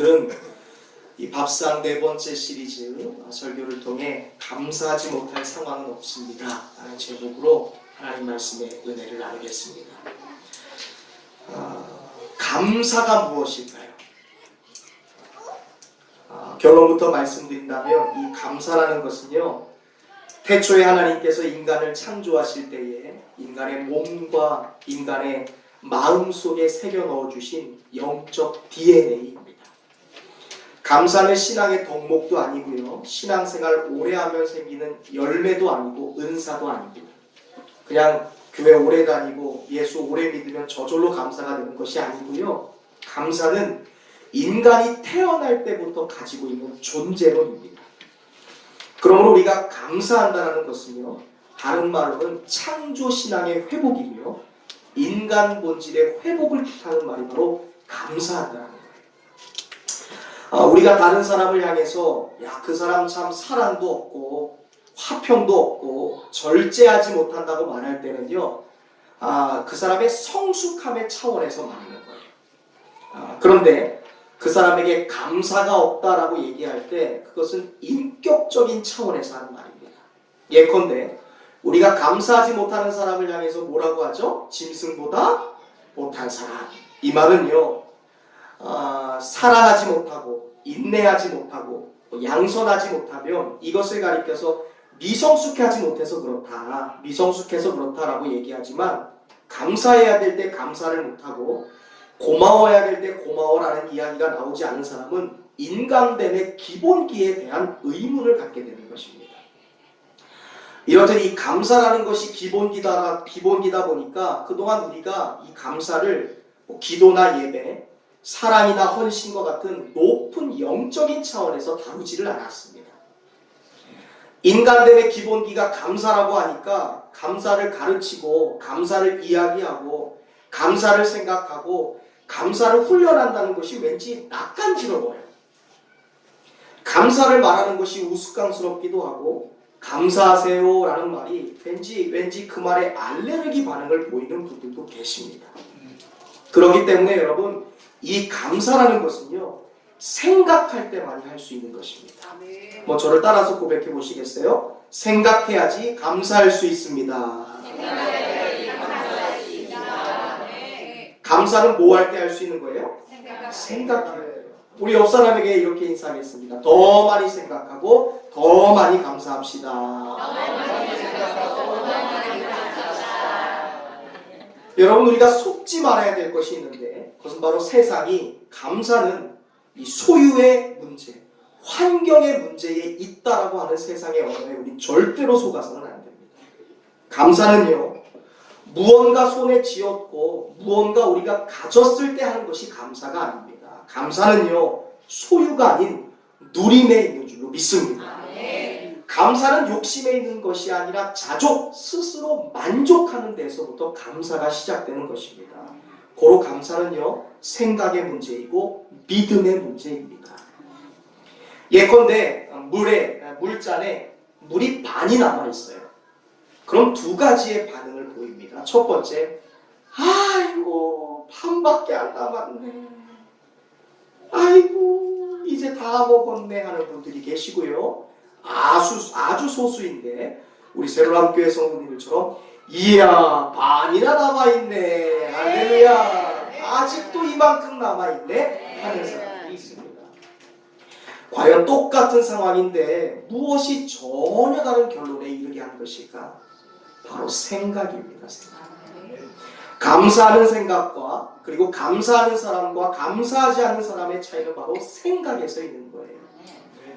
오늘은 이 밥상 네 번째 시리즈 설교를 통해 감사하지 못할 상황은 없습니다 라는 제목으로 하나님 말씀의 은혜를 나누겠습니다. 감사가 무엇일까요? 결론부터 말씀드린다면 이 감사라는 것은요, 태초에 하나님께서 인간을 창조하실 때에 인간의 몸과 인간의 마음 속에 새겨 넣어주신 영적 DNA입니다. 감사는 신앙의 덕목도 아니고요, 신앙생활 오래 하면 생기는 열매도 아니고 은사도 아닙니다. 그냥 교회 오래 다니고 예수 오래 믿으면 저절로 감사가 되는 것이 아니고요, 감사는 인간이 태어날 때부터 가지고 있는 존재론입니다. 그러므로 우리가 감사한다는 것은요, 다른 말로는 창조신앙의 회복이며 인간 본질의 회복을 뜻하는 말이 바로 감사한다는 거예요. 우리가 다른 사람을 향해서 야, 그 사람 참 사랑도 없고 화평도 없고 절제하지 못한다고 말할 때는요, 그 사람의 성숙함의 차원에서 말하는 거예요. 그런데 그 사람에게 감사가 없다라고 얘기할 때 그것은 인격적인 차원에서 하는 말입니다. 예컨대 우리가 감사하지 못하는 사람을 향해서 뭐라고 하죠? 짐승보다 못한 사람. 이 말은요, 사랑하지 못하고 인내하지 못하고 양선하지 못하면 이것을 가리켜서 미성숙하지 못해서 그렇다, 미성숙해서 그렇다라고 얘기하지만, 감사해야 될 때 감사를 못하고 고마워해야 될 때 고마워라는 이야기가 나오지 않은 사람은 인간됨의 기본기에 대한 의문을 갖게 되는 것입니다. 이렇듯 이 감사라는 것이 기본기다 보니까 그동안 우리가 이 감사를 기도나 예배, 사랑이나 헌신과 같은 높은 영적인 차원에서 다루지를 않았습니다. 인간됨의 기본기가 감사라고 하니까 감사를 가르치고 감사를 이야기하고 감사를 생각하고 감사를 훈련한다는 것이 왠지 낯간지러워요. 감사를 말하는 것이 우스꽝스럽기도 하고 감사하세요 라는 말이 왠지 그 말에 알레르기 반응을 보이는 분들도 계십니다. 그렇기 때문에 여러분, 이 감사라는 것은요, 생각할 때만이 할 수 있는 것입니다. 저를 따라서 고백해 보시겠어요? 생각해야지 감사할 수 있습니다. 감사는 뭐 할 때 할 수 있는 거예요? 생각해요. 우리 옆 사람에게 이렇게 인사하겠습니다. 더 많이 생각하고 더 많이 감사합시다. 여러분, 우리가 속지 말아야 될 것이 있는데 그것은 바로 세상이 감사는 이 소유의 문제, 환경의 문제에 있다라고 하는 세상의 언어에 우린 절대로 속아서는 안 됩니다. 감사는요, 무언가 손에 쥐었고 무언가 우리가 가졌을 때 하는 것이 감사가 아닙니다. 감사는요, 소유가 아닌 누림에 있는 줄로 믿습니다. 감사는 욕심에 있는 것이 아니라 자족, 스스로 만족하는 데서부터 감사가 시작되는 것입니다. 고로 감사는요, 생각의 문제이고 믿음의 문제입니다. 예컨대 물잔에 물이 반이 남아있어요. 그럼 두 가지의 반응을 보입니다. 첫 번째, 아이고 반밖에 안 남았네, 아이고 이제 다 먹었네 하는 분들이 계시고요, 아주 소수인데 우리 새로남교회 성도님들처럼 이야 반이나 남아있네, 할렐루야, 아직도 이만큼 남아있네 하는 사람들이 있습니다. 과연 똑같은 상황인데 무엇이 전혀 다른 결론에 이르게 한 것일까? 바로 생각입니다. 생각. 감사하는 생각과 그리고 감사하는 사람과 감사하지 않는 사람의 차이는 바로 생각에서 있는 거예요.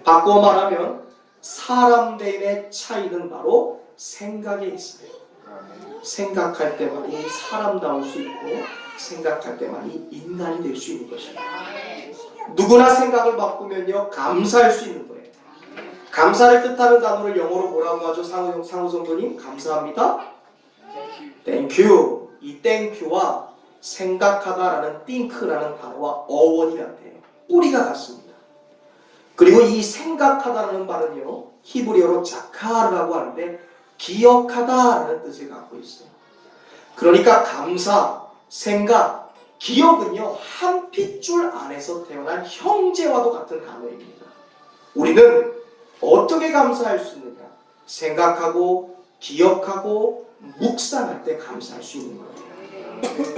바꿔 말하면 사람들의 차이는 바로 생각에 있어요. 생각할 때만이 사람다울 수 있고 생각할 때만이 인간이 될 수 있는 것입니다. 누구나 생각을 바꾸면요, 감사할 수 있는 거예요. 감사를 뜻하는 단어를 영어로 뭐라고 하죠? 상우 성도님, 감사합니다. Thank you. 이 땡큐와 생각하다라는 think라는 단어와 어원이 같아요. 뿌리가 같습니다. 그리고 이 생각하다라는 말은요, 히브리어로 자카르라고 하는데 기억하다라는 뜻을 갖고 있어요. 그러니까 감사, 생각, 기억은요, 한 핏줄 안에서 태어난 형제와도 같은 단어입니다. 우리는 어떻게 감사할 수 있느냐? 생각하고 기억하고 묵상할 때 감사할 수 있는 거예요.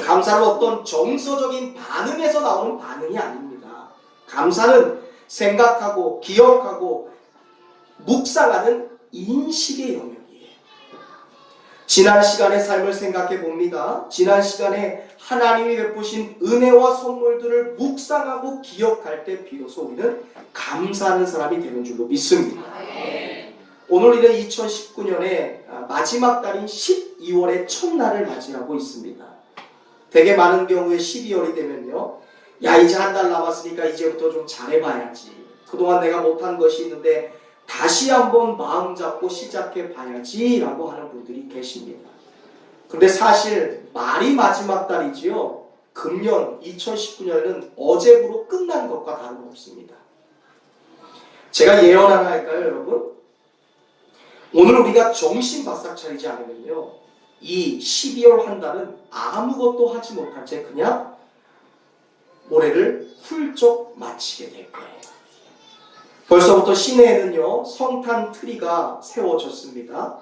감사는 어떤 정서적인 반응에서 나오는 반응이 아닙니다. 감사는 생각하고 기억하고 묵상하는 인식의 영역이에요. 지난 시간의 삶을 생각해 봅니다. 지난 시간에 하나님이 베푸신 은혜와 선물들을 묵상하고 기억할 때 비로소 우리는 감사하는 사람이 되는 줄로 믿습니다. 오늘 우리는 2019년의 마지막 달인 12월의 첫날을 맞이하고 있습니다. 되게 많은 경우에 12월이 되면요, 야, 이제 한 달 남았으니까 이제부터 좀 잘해봐야지. 그동안 내가 못한 것이 있는데 다시 한번 마음 잡고 시작해 봐야지 라고 하는 분들이 계십니다. 그런데 사실 말이 마지막 달이지요, 금년 2019년은 어제부로 끝난 것과 다름없습니다. 제가 예언 하나 할까요, 여러분? 오늘 우리가 정신 바싹 차리지 않으면요, 이 12월 한 달은 아무것도 하지 못한 채 그냥 올해를 훌쩍 마치게 될 거예요. 벌써부터 시내에는요, 성탄 트리가 세워졌습니다.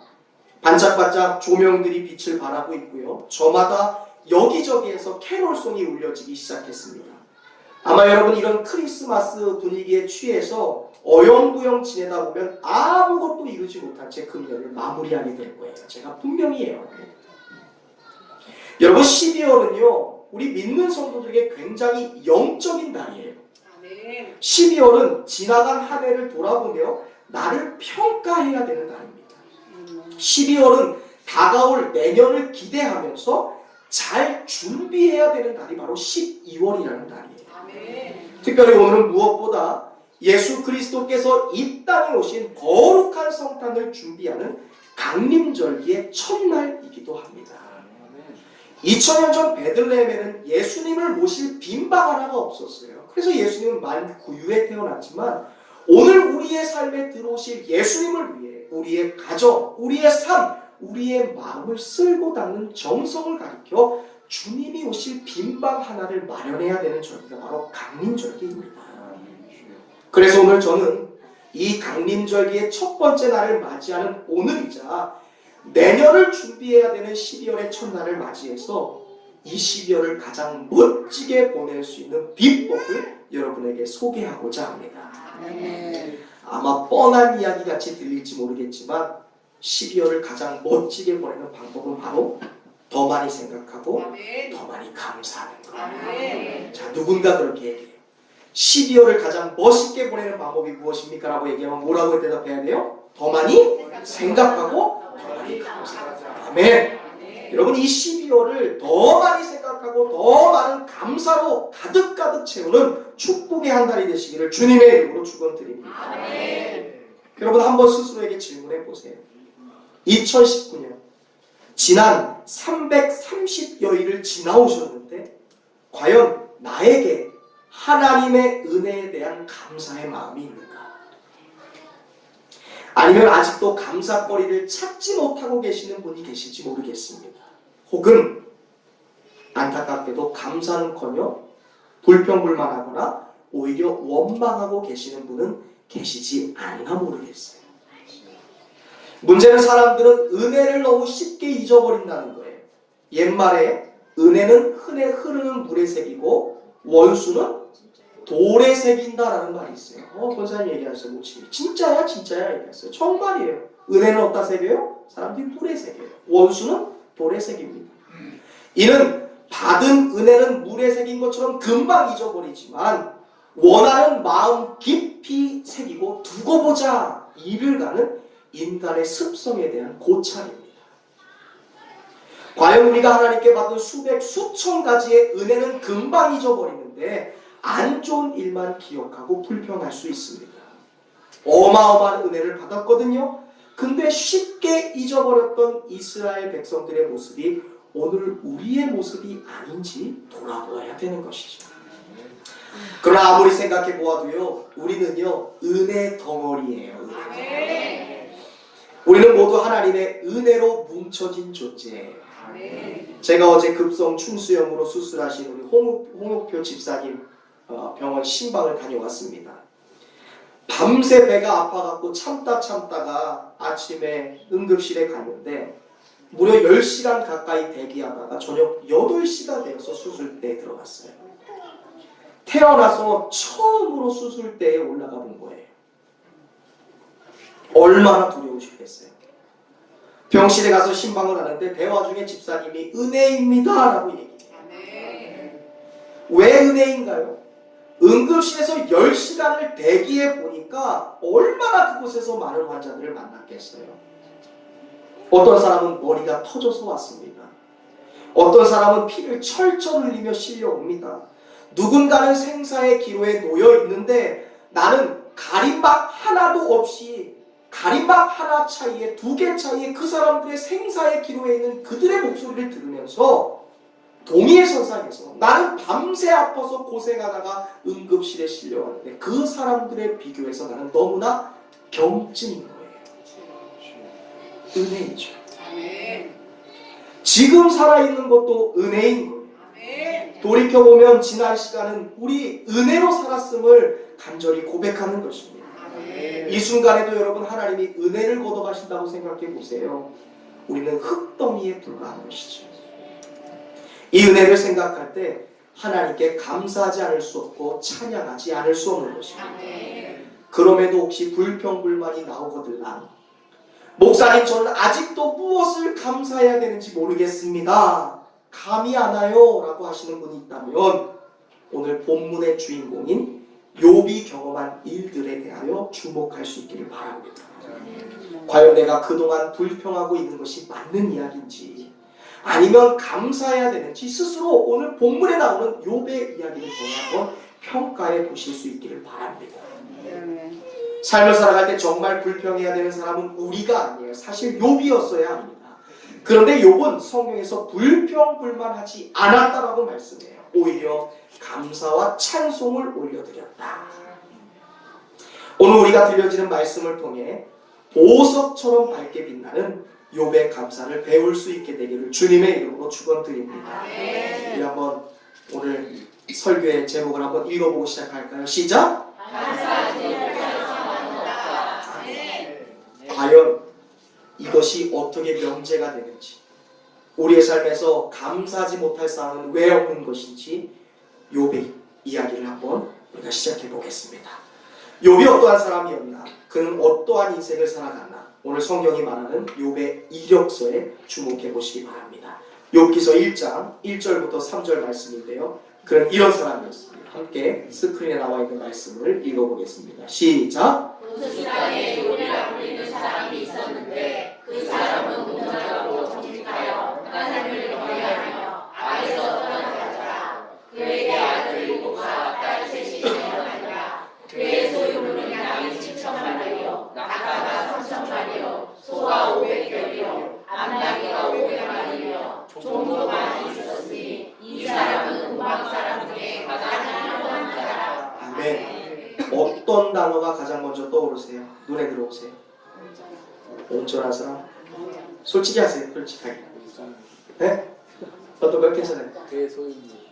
반짝반짝 조명들이 빛을 발하고 있고요, 저마다 여기저기에서 캐롤송이 울려지기 시작했습니다. 아마 여러분 이런 크리스마스 분위기에 취해서 어영부영 지내다 보면 아무것도 이루지 못한 채 금년을 마무리하게 될 거예요. 제가 분명히 예언합니다. 여러분, 12월은요 우리 믿는 성도들에게 굉장히 영적인 달이에요. 12월은 지나간 한 해를 돌아보며 나를 평가해야 되는 달입니다. 12월은 다가올 내년을 기대하면서 잘 준비해야 되는 달이 바로 12월이라는 달이에요. 특별히 오늘은 무엇보다 예수 그리스도께서 이 땅에 오신 거룩한 성탄을 준비하는 강림절기의 첫날이기도 합니다. 2000년 전 베들레헴에는 예수님을 모실 빈방 하나가 없었어요. 그래서 예수님은 만 9유에 태어났지만 오늘 우리의 삶에 들어오실 예수님을 위해 우리의 가정, 우리의 삶, 우리의 마음을 쓸고 닦는 정성을 가리켜 주님이 오실 빈방 하나를 마련해야 되는 절기가 바로 강림절기입니다. 그래서 오늘 저는 이 강림절기의 첫 번째 날을 맞이하는 오늘이자 내년을 준비해야 되는 12월의 첫날을 맞이해서 이 12월을 가장 멋지게 보낼 수 있는 비법을 여러분에게 소개하고자 합니다. 아마 뻔한 이야기 같이 들릴지 모르겠지만 12월을 가장 멋지게 보내는 방법은 바로 더 많이 생각하고 더 많이 감사하는 거예요. 자, 누군가 그렇게 얘기해요. 12월을 가장 멋있게 보내는 방법이 무엇입니까? 라고 얘기하면 뭐라고 대답해야 돼요? 더 많이 생각하고 더 많이 감사하자. 아멘. 여러분, 이 12월을 더 많이 생각하고 더 많은 감사로 가득가득 채우는 축복의 한 달이 되시기를 주님의 이름으로 축원드립니다. 여러분, 한번 스스로에게 질문해 보세요. 2019년 지난 330여일을 지나오셨는데 과연 나에게 하나님의 은혜에 대한 감사의 마음이 있는가? 아니면 아직도 감사거리를 찾지 못하고 계시는 분이 계실지 모르겠습니다. 혹은 안타깝게도 감사는커녕 불평불만하거나 오히려 원망하고 계시는 분은 계시지 않나 모르겠어요. 문제는 사람들은 은혜를 너무 쉽게 잊어버린다는 거예요. 옛말에 은혜는 흐르는 물의 색이고 원수는 돌에 새긴다라는 말이 있어요. 권사님 얘기하셨어요. 모치기. 진짜야 진짜야 얘기했어요. 정말이에요. 은혜는 어디다 새겨요? 사람들이 물에 새겨요. 원수는 돌에 새깁니다. 이는 받은 은혜는 물에 새긴 것처럼 금방 잊어버리지만 원하는 마음 깊이 새기고 두고 보자 이를 가는 인간의 습성에 대한 고찰입니다. 과연 우리가 하나님께 받은 수백 수천 가지의 은혜는 금방 잊어버리는데 안 좋은 일만 기억하고 불평할 수 있습니다. 어마어마한 은혜를 받았거든요. 근데 쉽게 잊어버렸던 이스라엘 백성들의 모습이 오늘 우리의 모습이 아닌지 돌아보아야 되는 것이죠. 그러나 아무리 생각해 보아도요, 우리는요 은혜 덩어리예요. 은혜 덩어리. 우리는 모두 하나님의 은혜로 뭉쳐진 존재예요. 제가 어제 급성 충수염으로 수술하신 우리 홍옥표 집사님 병원 신방을 다녀왔습니다. 밤새 배가 아파갖고 참다가 아침에 응급실에 갔는데 무려 10시간 가까이 대기하다가 저녁 8시가 되어서 수술대에 들어갔어요. 태어나서 처음으로 수술대에 올라가 본 거예요. 얼마나 두려우시겠어요. 병실에 가서 신방을 하는데 대화 중에 집사님이 은혜입니다 라고 얘기해요. 왜 은혜인가요? 응급실에서 10시간을 대기해 보니까 얼마나 그곳에서 많은 환자들을 만났겠어요. 어떤 사람은 머리가 터져서 왔습니다. 어떤 사람은 피를 철철 흘리며 실려옵니다. 누군가는 생사의 기로에 놓여 있는데 나는 가림막 하나도 없이 가림막 하나 차이에 2개 차이에 그 사람들의 생사의 기로에 있는 그들의 목소리를 들으면서 동의의 선상에서 나는 밤새 아파서 고생하다가 응급실에 실려왔는데 그 사람들의 비교해서 나는 너무나 경증인 거예요. 은혜이죠. 지금 살아있는 것도 은혜인 거예요. 돌이켜보면 지난 시간은 우리 은혜로 살았음을 간절히 고백하는 것입니다. 이 순간에도 여러분 하나님이 은혜를 걷어가신다고 생각해 보세요. 우리는 흙덩이에 불과한 것이죠. 이 은혜를 생각할 때 하나님께 감사하지 않을 수 없고 찬양하지 않을 수 없는 것입니다. 그럼에도 혹시 불평불만이 나오거들랑 목사님 저는 아직도 무엇을 감사해야 되는지 모르겠습니다. 감이 안 와요 라고 하시는 분이 있다면 오늘 본문의 주인공인 욥이 경험한 일들에 대하여 주목할 수 있기를 바랍니다. 과연 내가 그동안 불평하고 있는 것이 맞는 이야기인지 아니면 감사해야 되는지 스스로 오늘 본문에 나오는 욥의 이야기를 통해 한번 평가해 보실 수 있기를 바랍니다. 삶을 살아갈 때 정말 불평해야 되는 사람은 우리가 아니에요. 사실 욥이었어야 합니다. 그런데 욥은 성경에서 불평불만하지 않았다라고 말씀해요. 오히려 감사와 찬송을 올려드렸다. 오늘 우리가 들려지는 말씀을 통해 보석처럼 밝게 빛나는 욥의 감사를 배울 수 있게 되기를 주님의 이름으로 축원드립니다. 우리 한번 오늘 설교의 제목을 한번 읽어보고 시작할까요? 시작! 과연 이것이 어떻게 명제가 되는지, 우리의 삶에서 감사하지 못할 사항은 왜 없는 것인지 욥의 이야기를 한번 우리가 시작해 보겠습니다. 욥이 어떠한 사람이었나? 그는 어떠한 인생을 살아갔나? 오늘 성경이 말하는 욥의 이력서에 주목해 보시기 바랍니다. 욥기서 1장 1절부터 3절 말씀인데요. 그는 이런 사람이었습니다. 함께 스크린에 나와 있는 말씀을 읽어보겠습니다. 시작! 그 땅에 욥이라 불리는 사람이 있었는데 그 사람은 온전하고 정직하여 하나님을 경외하며 악에서 떠나가더라. 그에게 아들 7과 딸 3이 태어나니라. 그의 소유물은 양이 7,000마리요 낙가가 3,000마리요 소가 500겹이요 암나귀가 500마리요 종도 많이 있었으니 이 사람은 음악 사람 중에 가장 훌륭한 자라. 아멘. 어떤 단어가 가장 먼저 떠오르세요? 눈에 들어오세요? 온전한 사람? 솔직히 하세요. 솔직하게. 네? 어떤 거 괜찮아요?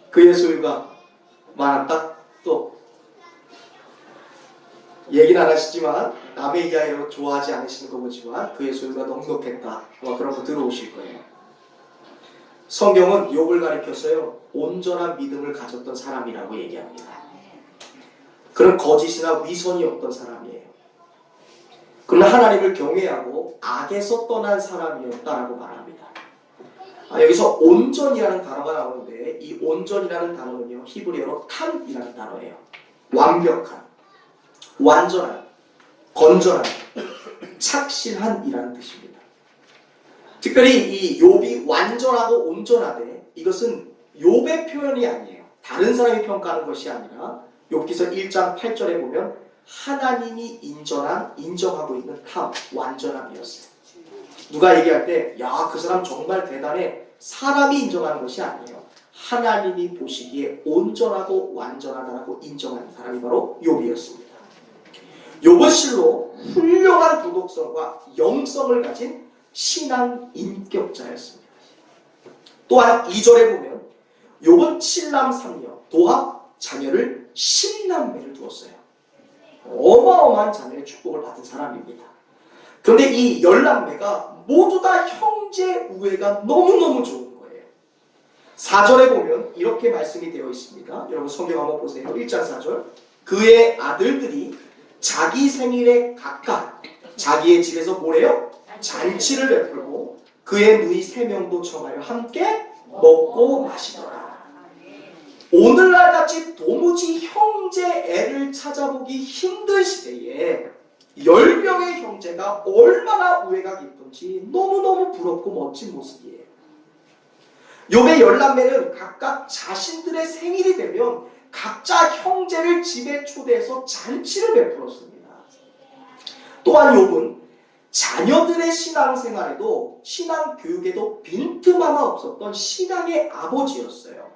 그의 소유가 많았다? 또 얘기는 안 하시지만 남의 이야기로 좋아하지 않으시는 거 보지만 그의 소유가 넉넉했다. 아마 그런 거 들어오실 거예요. 성경은 욥을 가리켜서요 온전한 믿음을 가졌던 사람이라고 얘기합니다. 그런 거짓이나 위선이 없던 사람이에요. 그러나 하나님을 경외하고 악에서 떠난 사람이었다라고 말합니다. 여기서 온전이라는 단어가 나오는데 이 온전이라는 단어는요 히브리어로 탐이라는 단어예요. 완벽한, 완전한, 건전한, 착실한이라는 뜻입니다. 특별히 이 욥이 완전하고 온전하되 이것은 욥의 표현이 아니에요. 다른 사람이 평가하는 것이 아니라 욥기서 1장 8절에 보면 하나님이 인정하고 있는 탐, 완전함이었어요. 누가 얘기할 때 야, 그 사람 정말 대단해. 사람이 인정하는 것이 아니에요. 하나님이 보시기에 온전하고 완전하다라고 인정하는 사람이 바로 욥이었습니다. 욥은 실로 훌륭한 도덕성과 영성을 가진 신앙 인격자였습니다. 또한 2절에 보면 욥은 7남 3녀 도합 자녀를 10남매를 두었어요. 어마어마한 자녀의 축복을 받은 사람입니다. 그런데 이 10남매가 모두 다 형제 우애가 너무너무 좋은 거예요. 4절에 보면 이렇게 말씀이 되어 있습니다. 여러분 성경 한번 보세요. 1장 4절. 그의 아들들이 자기 생일에 각각 자기의 집에서 뭐래요? 잔치를 베풀고 그의 누이 3명도 청하여 함께 먹고 마시더라. 오늘날 같이 도무지 형제 애를 찾아보기 힘든 시대에 10명의 형제가 얼마나 우애가 깊은지 너무너무 부럽고 멋진 모습이에요. 욥의 10남매는 각각 자신들의 생일이 되면 각자 형제를 집에 초대해서 잔치를 베풀었습니다. 또한 욥은 자녀들의 신앙생활에도 신앙교육에도 빈틈하나 없었던 신앙의 아버지였어요.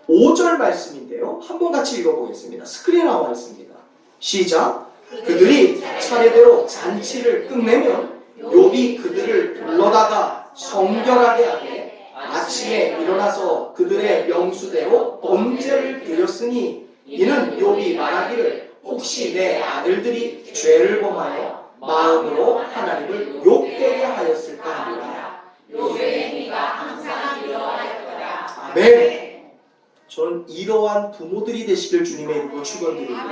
5절 말씀인데요. 한번 같이 읽어보겠습니다. 스크린에 나와 있습니다. 시작. 그들이 차례대로 잔치를 끝내면 욥이 그들을 불러다가 성결하게 하되 아침에 일어나서 그들의 명수대로 번제를 드렸으니 이는 욥이 말하기를 혹시 내 아들들이 죄를 범하여 마음으로 하나님을 욕되게 하였을까 하리라. 욥의 행위가 항상 이러하였더라. 아멘. 저는 이러한 부모들이 되시길 주님의 이름으로 축원드립니다.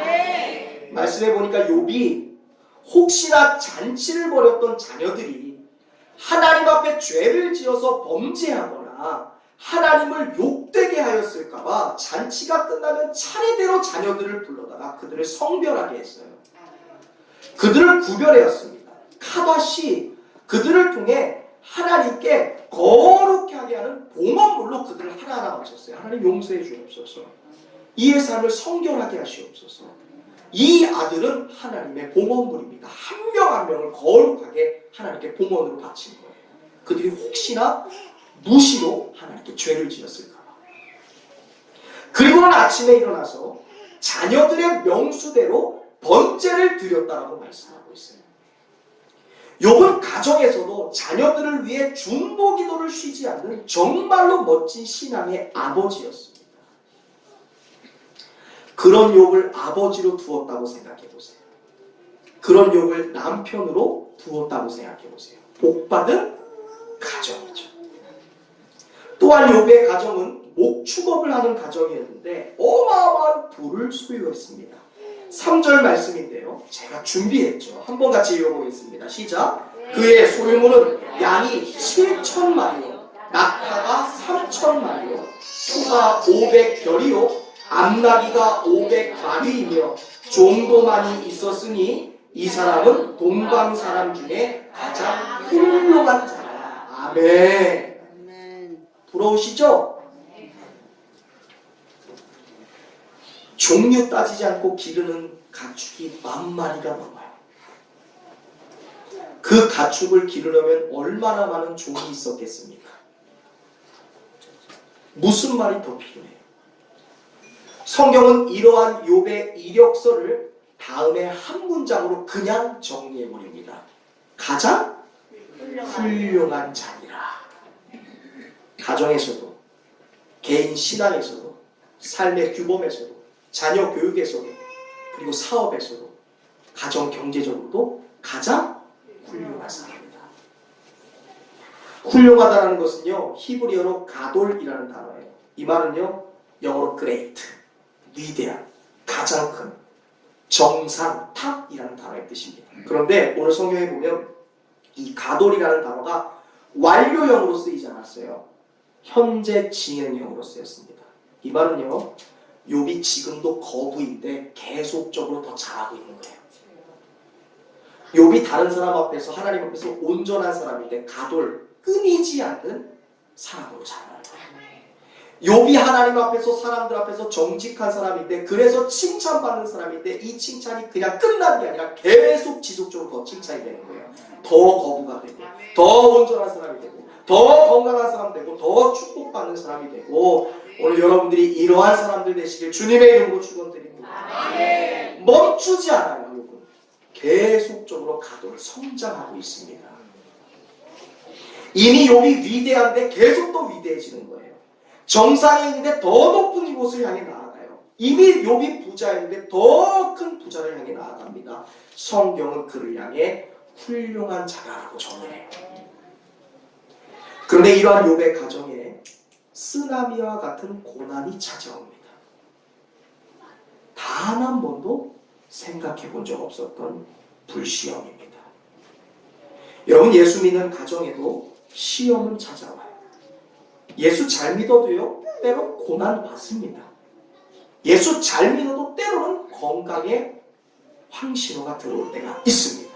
말씀해 보니까 욥이 혹시나 잔치를 벌였던 자녀들이 하나님 앞에 죄를 지어서 범죄하거나 하나님을 욕되게 하였을까봐 잔치가 끝나면 차례대로 자녀들을 불러다가 그들을 성별하게 했어요. 그들을 구별하였습니다. 카다시 그들을 통해 하나님께 거룩하게 하는 봉헌물로 그들을 하나하나 바쳤어요. 하나님 용서해 주옵소서. 이의 삶을 성결하게 하시옵소서. 이 아들은 하나님의 봉헌물입니다. 한 명 한 명을 거룩하게 하나님께 봉헌으로 바친 거예요. 그들이 혹시나 무시로 하나님께 죄를 지었을까 봐. 그리고는 아침에 일어나서 자녀들의 명수대로 번제를 드렸다라고 말씀하고 있어요. 욥은 가정에서도 자녀들을 위해 중보기도를 쉬지 않는 정말로 멋진 신앙의 아버지였습니다. 그런 욥을 아버지로 두었다고 생각해보세요. 그런 욥을 남편으로 두었다고 생각해보세요. 복받은 가정이죠. 또한 욥의 가정은 목축업을 하는 가정이었는데 어마어마한 부를 소유했습니다. 3절 말씀인데요. 제가 준비했죠. 한번 같이 읽어보겠습니다. 시작. 그의 소유물은 양이 7,000마리요 낙타가 3,000마리요 수가 500결이요 암나귀가 500마리이며 좀도 많이 있었으니 이 사람은 동방 사람 중에 가장 훌륭한 자라. 아멘. 부러우시죠? 종류 따지지 않고 기르는 가축이 10,000마리가 넘어요. 그 가축을 기르려면 얼마나 많은 종이 있었겠습니까? 무슨 말이 더 필요해요? 성경은 이러한 욥의 이력서를 다음에 한 문장으로 그냥 정리해버립니다. 가장 훌륭한 자니라. 가정에서도 개인 신앙에서도 삶의 규범에서도 자녀 교육에서도 그리고 사업에서도 가정 경제적으로도 가장 훌륭한 사람입니다. 훌륭하다는 것은요 히브리어로 가돌이라는 단어예요. 이 말은요 영어로 great, 위대한, 가장 큰, 정상, 탑이라는 단어의 뜻입니다. 그런데 오늘 성경에 보면 이 가돌이라는 단어가 완료형으로 쓰이지 않았어요. 현재 진행형으로 쓰였습니다. 이 말은요 욥이 지금도 거부인데 계속적으로 더 잘하고 있는 거예요. 욥이 다른 사람 앞에서 하나님 앞에서 온전한 사람인데 가돌, 끊이지 않는 사람으로 자라나요. 욥이 하나님 앞에서 사람들 앞에서 정직한 사람인데 그래서 칭찬받는 사람인데 이 칭찬이 그냥 끝나는 게 아니라 계속 지속적으로 더 칭찬이 되는 거예요. 더 거부가 되고 더 온전한 사람이 되고 더 건강한 사람 되고 더 축복받는 사람이 되고 오늘 여러분들이 이러한 사람들 되시길 주님의 이름으로 축원드립니다. 멈추지 않아요. 욥은 계속적으로 가돌 성장하고 있습니다. 이미 욥이 위대한데 계속 또 위대해지는 거예요. 정상에 있는데 더 높은 이곳을 향해 나아가요. 이미 욥이 부자였는데 더 큰 부자를 향해 나아갑니다. 성경은 그를 향해 훌륭한 자라고 정의해요. 그런데 이러한 욥의 가정에 쓰나미와 같은 고난이 찾아옵니다. 단 한 번도 생각해 본 적 없었던 불시험입니다. 여러분, 예수 믿는 가정에도 시험은 찾아와요. 예수 잘 믿어도요, 때로 고난 받습니다. 예수 잘 믿어도 때로는 건강에 황신호가 들어올 때가 있습니다.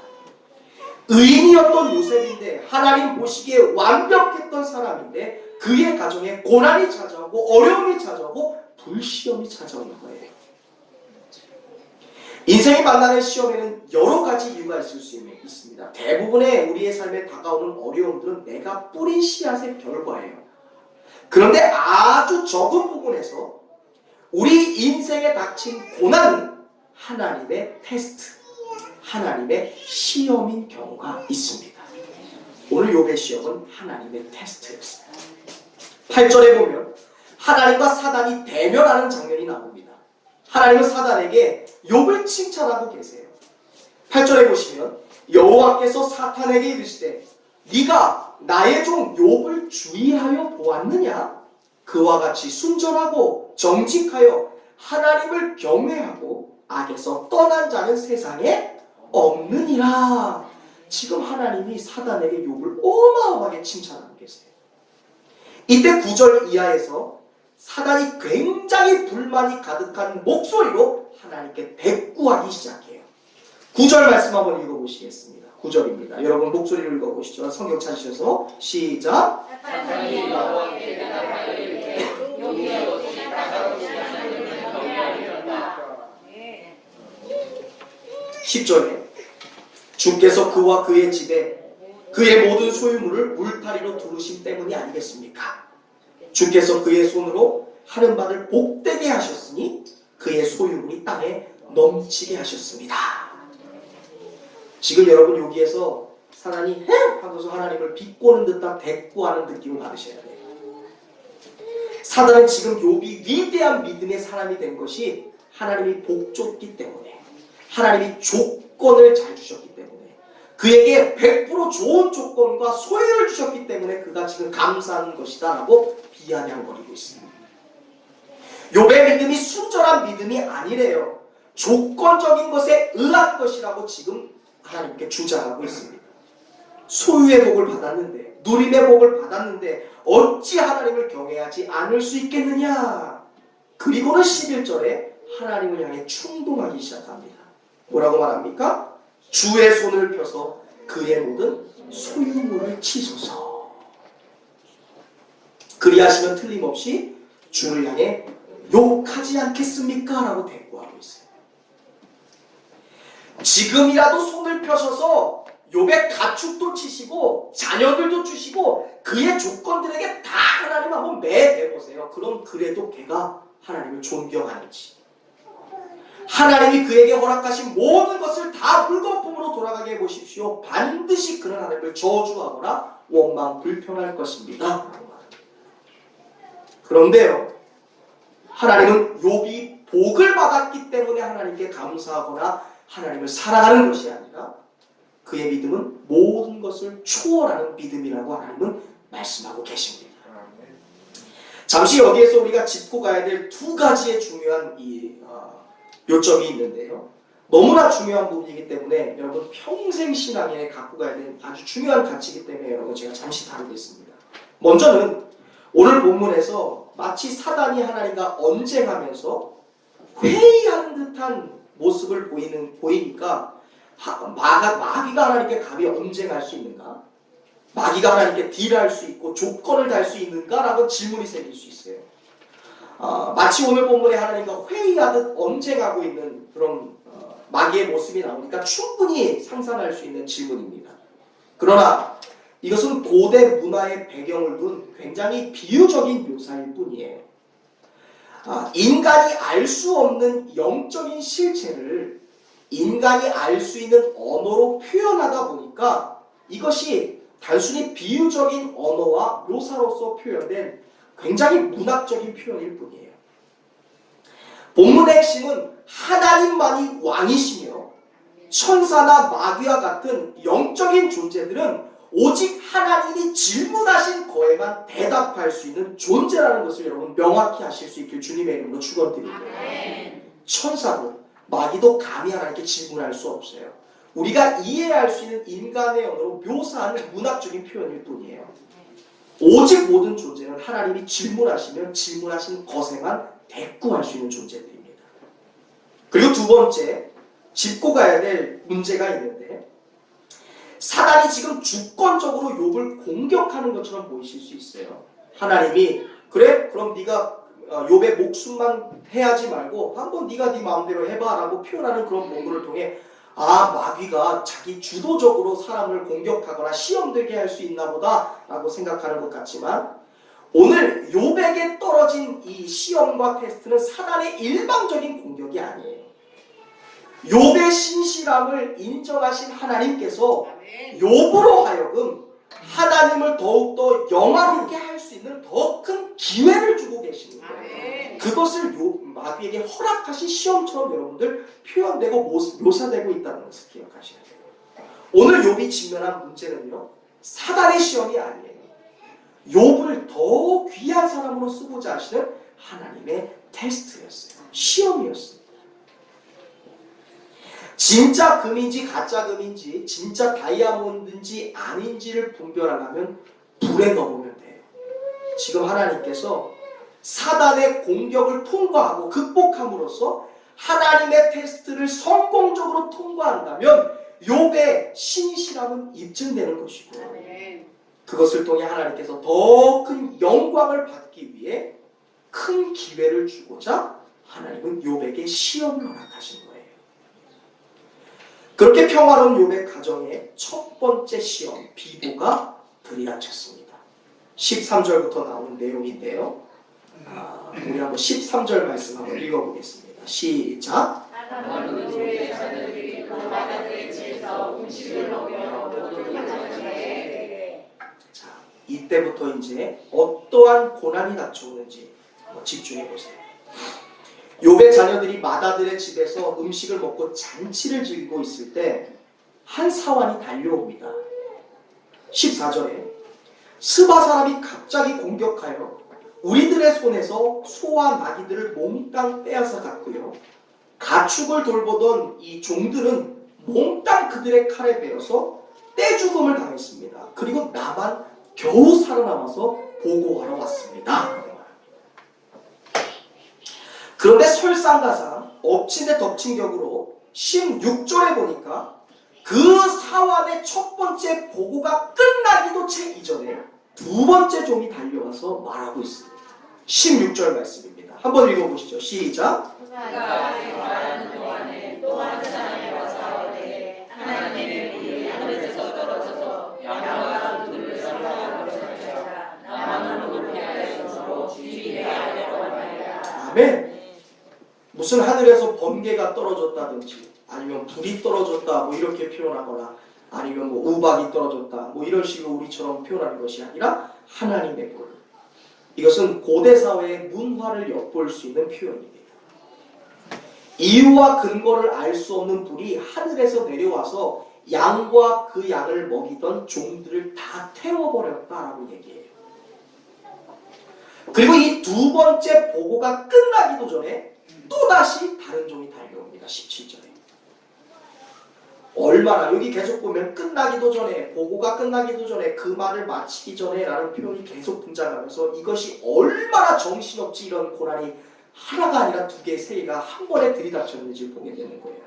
의인이었던 요셉인데 하나님 보시기에 완벽했던 사람인데 그의 가정에 고난이 찾아오고 어려움이 찾아오고 불시험이 찾아오는 거예요. 인생이 만나는 시험에는 여러 가지 이유가 있을 수 있습니다. 대부분의 우리의 삶에 다가오는 어려움들은 내가 뿌린 씨앗의 결과예요. 그런데 아주 적은 부분에서 우리 인생에 닥친 고난은 하나님의 테스트, 하나님의 시험인 경우가 있습니다. 오늘 욥의 시험은 하나님의 테스트였습니다. 8절에 보면 하나님과 사단이 대면하는 장면이 나옵니다. 하나님은 사단에게 욥을 칭찬하고 계세요. 8절에 보시면 여호와께서 사탄에게 이르시되 네가 나의 종 욥을 주의하여 보았느냐? 그와 같이 순전하고 정직하여 하나님을 경외하고 악에서 떠난 자는 세상에 없느니라. 지금 하나님이 사단에게 욥을 어마어마하게 칭찬하고 계세요. 이때 9절 이하에서 사단이 굉장히 불만이 가득한 목소리로 하나님께 대꾸하기 시작해요. 9절 말씀 한번 읽어보시겠습니다. 9절입니다. 여러분 목소리를 읽어보시죠. 성경 찾으셔서 시작. 10절에 주께서 그와 그의 집에 그의 모든 소유물을 울타리로 두르신 때문이 아니겠습니까? 주께서 그의 손으로 하는 바를 복되게 하셨으니 그의 소유물이 땅에 넘치게 하셨습니다. 지금 여러분 여기에서 사단이 하고서 하나님을 비꼬는 듯한 대꾸하는 느낌을 받으셔야 돼요. 사단은 지금 욥이 위대한 믿음의 사람이 된 것이 하나님이 복 줬기 때문에, 하나님이 조건을 잘 주셨기 때문에, 그에게 100% 좋은 조건과 소유를 주셨기 때문에 그가 지금 감사하는 것이다 라고 비아냥거리고 있습니다. 욥의 믿음이 순전한 믿음이 아니래요. 조건적인 것에 의한 것이라고 지금 하나님께 주장하고 있습니다. 소유의 복을 받았는데, 누림의 복을 받았는데 어찌 하나님을 경외하지 않을 수 있겠느냐. 그리고는 11절에 하나님을 향해 충동하기 시작합니다. 뭐라고 말합니까? 주의 손을 펴서 그의 모든 소유물을 치소서. 그리하시면 틀림없이 주를 향해 욕하지 않겠습니까? 라고 대꾸하고 있어요. 지금이라도 손을 펴셔서 욥의 가축도 치시고 자녀들도 주시고 그의 조건들에게 다 하나님 한번 매대보세요. 그럼 그래도 걔가 하나님을 존경하는지, 하나님이 그에게 허락하신 모든 것을 다 물거품으로 돌아가게 해보십시오. 반드시 그는 하나님을 저주하거나 원망 불평할 것입니다. 그런데요, 하나님은 욥이 복을 받았기 때문에 하나님께 감사하거나 하나님을 사랑하는 것이 아니라 그의 믿음은 모든 것을 초월하는 믿음이라고 하나님은 말씀하고 계십니다. 잠시 여기에서 우리가 짚고 가야 될 두 가지의 중요한 요점이 있는데요. 너무나 중요한 부분이기 때문에 여러분 평생 신앙에 갖고 가야 되는 아주 중요한 가치이기 때문에 여러분 제가 잠시 다루겠습니다. 먼저는 오늘 본문에서 마치 사단이 하나님과 언쟁하면서 회의하는 듯한 모습을 보이니까 마귀가 하나님께 감히 언쟁할 수 있는가? 마귀가 하나님께 딜할 수 있고 조건을 달 수 있는가라고 질문이 생길 수 있어요. 마치 오늘 본문에 하나님과 회의하듯 언쟁하고 있는 그런 마귀의 모습이 나오니까 충분히 상상할 수 있는 질문입니다. 그러나 이것은 고대 문화의 배경을 둔 굉장히 비유적인 묘사일 뿐이에요. 인간이 알 수 없는 영적인 실체를 인간이 알 수 있는 언어로 표현하다 보니까 이것이 단순히 비유적인 언어와 묘사로서 표현된 굉장히 문학적인 표현일 뿐이에요. 본문의 핵심은 하나님만이 왕이시며 천사나 마귀와 같은 영적인 존재들은 오직 하나님이 질문하신 거에만 대답할 수 있는 존재라는 것을 여러분 명확히 하실 수 있길 주님의 이름으로 축원드립니다. 천사도 마귀도 감히 하나님께 질문할 수 없어요. 우리가 이해할 수 있는 인간의 언어로 묘사하는 문학적인 표현일 뿐이에요. 오직 모든 존재는 하나님이 질문하시면 질문하신 것에만 대꾸할 수 있는 존재들입니다. 그리고 두 번째, 짚고 가야 될 문제가 있는데, 사단이 지금 주권적으로 욥을 공격하는 것처럼 보이실 수 있어요. 하나님이 그래? 그럼 네가 욥의 목숨만 해하지 말고 한번 네가 네 마음대로 해봐 라고 표현하는 그런 본문을 통해 마귀가 자기 주도적으로 사람을 공격하거나 시험되게 할 수 있나 보다 라고 생각하는 것 같지만, 오늘 욥에게 떨어진 이 시험과 테스트는 사단의 일방적인 공격이 아니에요. 욥의 신실함을 인정하신 하나님께서 욥으로 하여금 하나님을 더욱더 영화롭게 할 수 있는 더 큰 기회를 주고 계시는 거예요. 그것을 마귀에게 허락하신 시험처럼 여러분들 표현되고 묘사되고 있다는 것을 기억하셔야 돼요. 오늘 욥이 직면한 문제는요, 사단의 시험이 아니에요. 욥을 더 귀한 사람으로 쓰고자 하시는 하나님의 테스트였어요. 시험이었습니다. 진짜 금인지 가짜 금인지 진짜 다이아몬드인지 아닌지를 분별하려면 불에 넣으면 돼요. 지금 하나님께서 사단의 공격을 통과하고 극복함으로써 하나님의 테스트를 성공적으로 통과한다면 욥의 신실함은 입증되는 것이고요. 그것을 통해 하나님께서 더 큰 영광을 받기 위해 큰 기회를 주고자 하나님은 욥에게 시험을 허락하신 거예요. 그렇게 평화로운 욥의 가정의 첫 번째 시험, 비보가 들이닥쳤습니다. 13절부터 나오는 내용인데요. 우리 한번 13절 말씀 한번 읽어보겠습니다. 시작. 자, 이때부터 이제 어떠한 고난이 닥쳐오는지 집중해 보세요. 욥의 자녀들이 마다들의 집에서 음식을 먹고 잔치를 즐기고 있을 때 한 사환이 달려옵니다. 14절에 스바 사람이 갑자기 공격하여 우리들의 손에서 소와 나귀들을 몽땅 빼앗아 갔고요. 가축을 돌보던 이 종들은 몽땅 그들의 칼에 베어서 떼죽음을 당했습니다. 그리고 나만 겨우 살아남아서 보고하러 왔습니다. 그런데 설상가상 엎친 데 덮친 격으로 16절에 보니까 그 사환의 첫 번째 보고가 끝나기도 채 이전에 두 번째 종이 달려와서 말하고 있습니다. 16절 말씀입니다. 한번 읽어보시죠. 시작. 말하는 동안에 또 한 사람이 와서 내게 하나님의 불이 하늘에서 떨어져서 양과 두들을 썰어가고 그러니까 나만을 높이 하여 서로 주의해 하려고 하나이다. 아멘. 무슨 하늘에서 번개가 떨어졌다든지 아니면 불이 떨어졌다 뭐 이렇게 표현하거나 아니면 뭐 우박이 떨어졌다 뭐 이런 식으로 우리처럼 표현하는 것이 아니라 하나님의 불. 이것은 고대 사회의 문화를 엿볼 수 있는 표현입니다. 이유와 근거를 알 수 없는 불이 하늘에서 내려와서 양과 그 양을 먹이던 종들을 다 태워버렸다라고 얘기해요. 그리고 이 두 번째 보고가 끝나기도 전에 또다시 다른 종이 달려옵니다. 17절에. 얼마나 여기 계속 보면 끝나기도 전에, 보고가 끝나기도 전에, 그 말을 마치기 전에 라는 표현이 계속 등장하면서 이것이 얼마나 정신없이 이런 고난이 하나가 아니라 두 개, 세 개가 한 번에 들이닥쳤는지 보게 되는 거예요.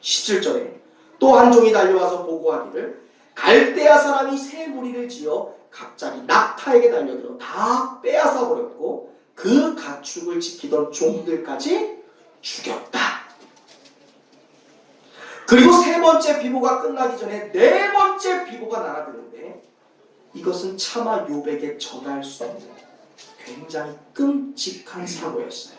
17절에 또 한 종이 달려와서 보고하기를 갈대아 사람이 새 무리를 지어 갑자기 낙타에게 달려들어 다 빼앗아 버렸고 그 가축을 지키던 종들까지 죽였다. 그리고 세 번째 비보가 끝나기 전에 네 번째 비보가 날아드는데 이것은 차마 욥에게 전할 수 없는 굉장히 끔찍한 사고였어요.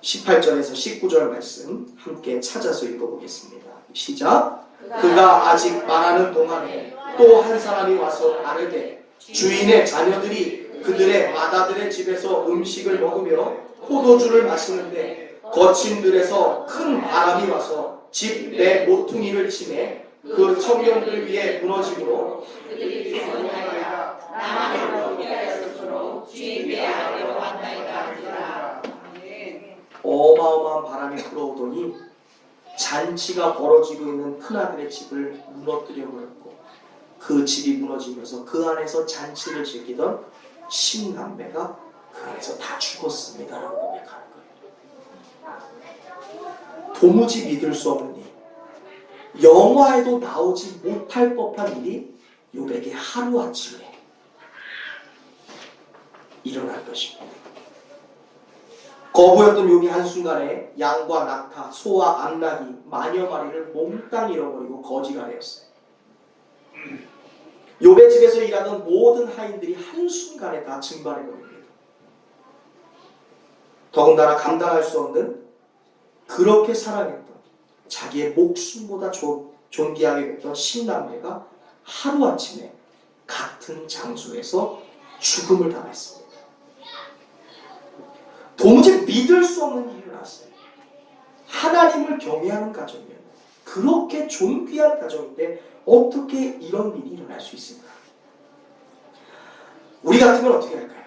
18절에서 19절 말씀 함께 찾아서 읽어보겠습니다. 시작. 그가 아직 말하는 동안에 또 한 사람이 와서 아르되 주인의 자녀들이 그들의 마다들의 집에서 음식을 먹으며 포도주를 마시는데 거친 들에서 큰 바람이 와서 집 내 모퉁이를 치매 그 청년들 위에 무너지므로 그들이 주문하여 나만으로 기다렸으므로 주인 내 아래로 왔나이다 하니라. 어마어마한 바람이 불어오더니 잔치가 벌어지고 있는 큰아들의 집을 무너뜨려 버렸고 그 집이 무너지면서 그 안에서 잔치를 즐기던 10남매가 그 안에서 다 죽었습니다라고 고백하는 거예요. 도무지 믿을 수 없는 일, 영화에도 나오지 못할 법한 일이 욥에게 하루아침에 일어난 것입니다. 거부였던 욥이 한순간에 양과 낙타, 소와 암나귀, 마녀 마리를 몽땅 잃어버리고 거지가 되었어요. 욥의 집에서 일하던 모든 하인들이 한순간에 다 증발해버립니다. 더군다나 감당할 수 없는 그렇게 사랑했던 자기의 목숨보다 존귀하게 됐던 10남매가 하루아침에 같은 장소에서 죽음을 당했습니다. 도무지 믿을 수 없는 일이 일어났어요. 하나님을 경외하는 가정이었는데 그렇게 존귀한 가정인데 어떻게 이런 일이 일어날 수 있을까? 우리 같으면 어떻게 할까요?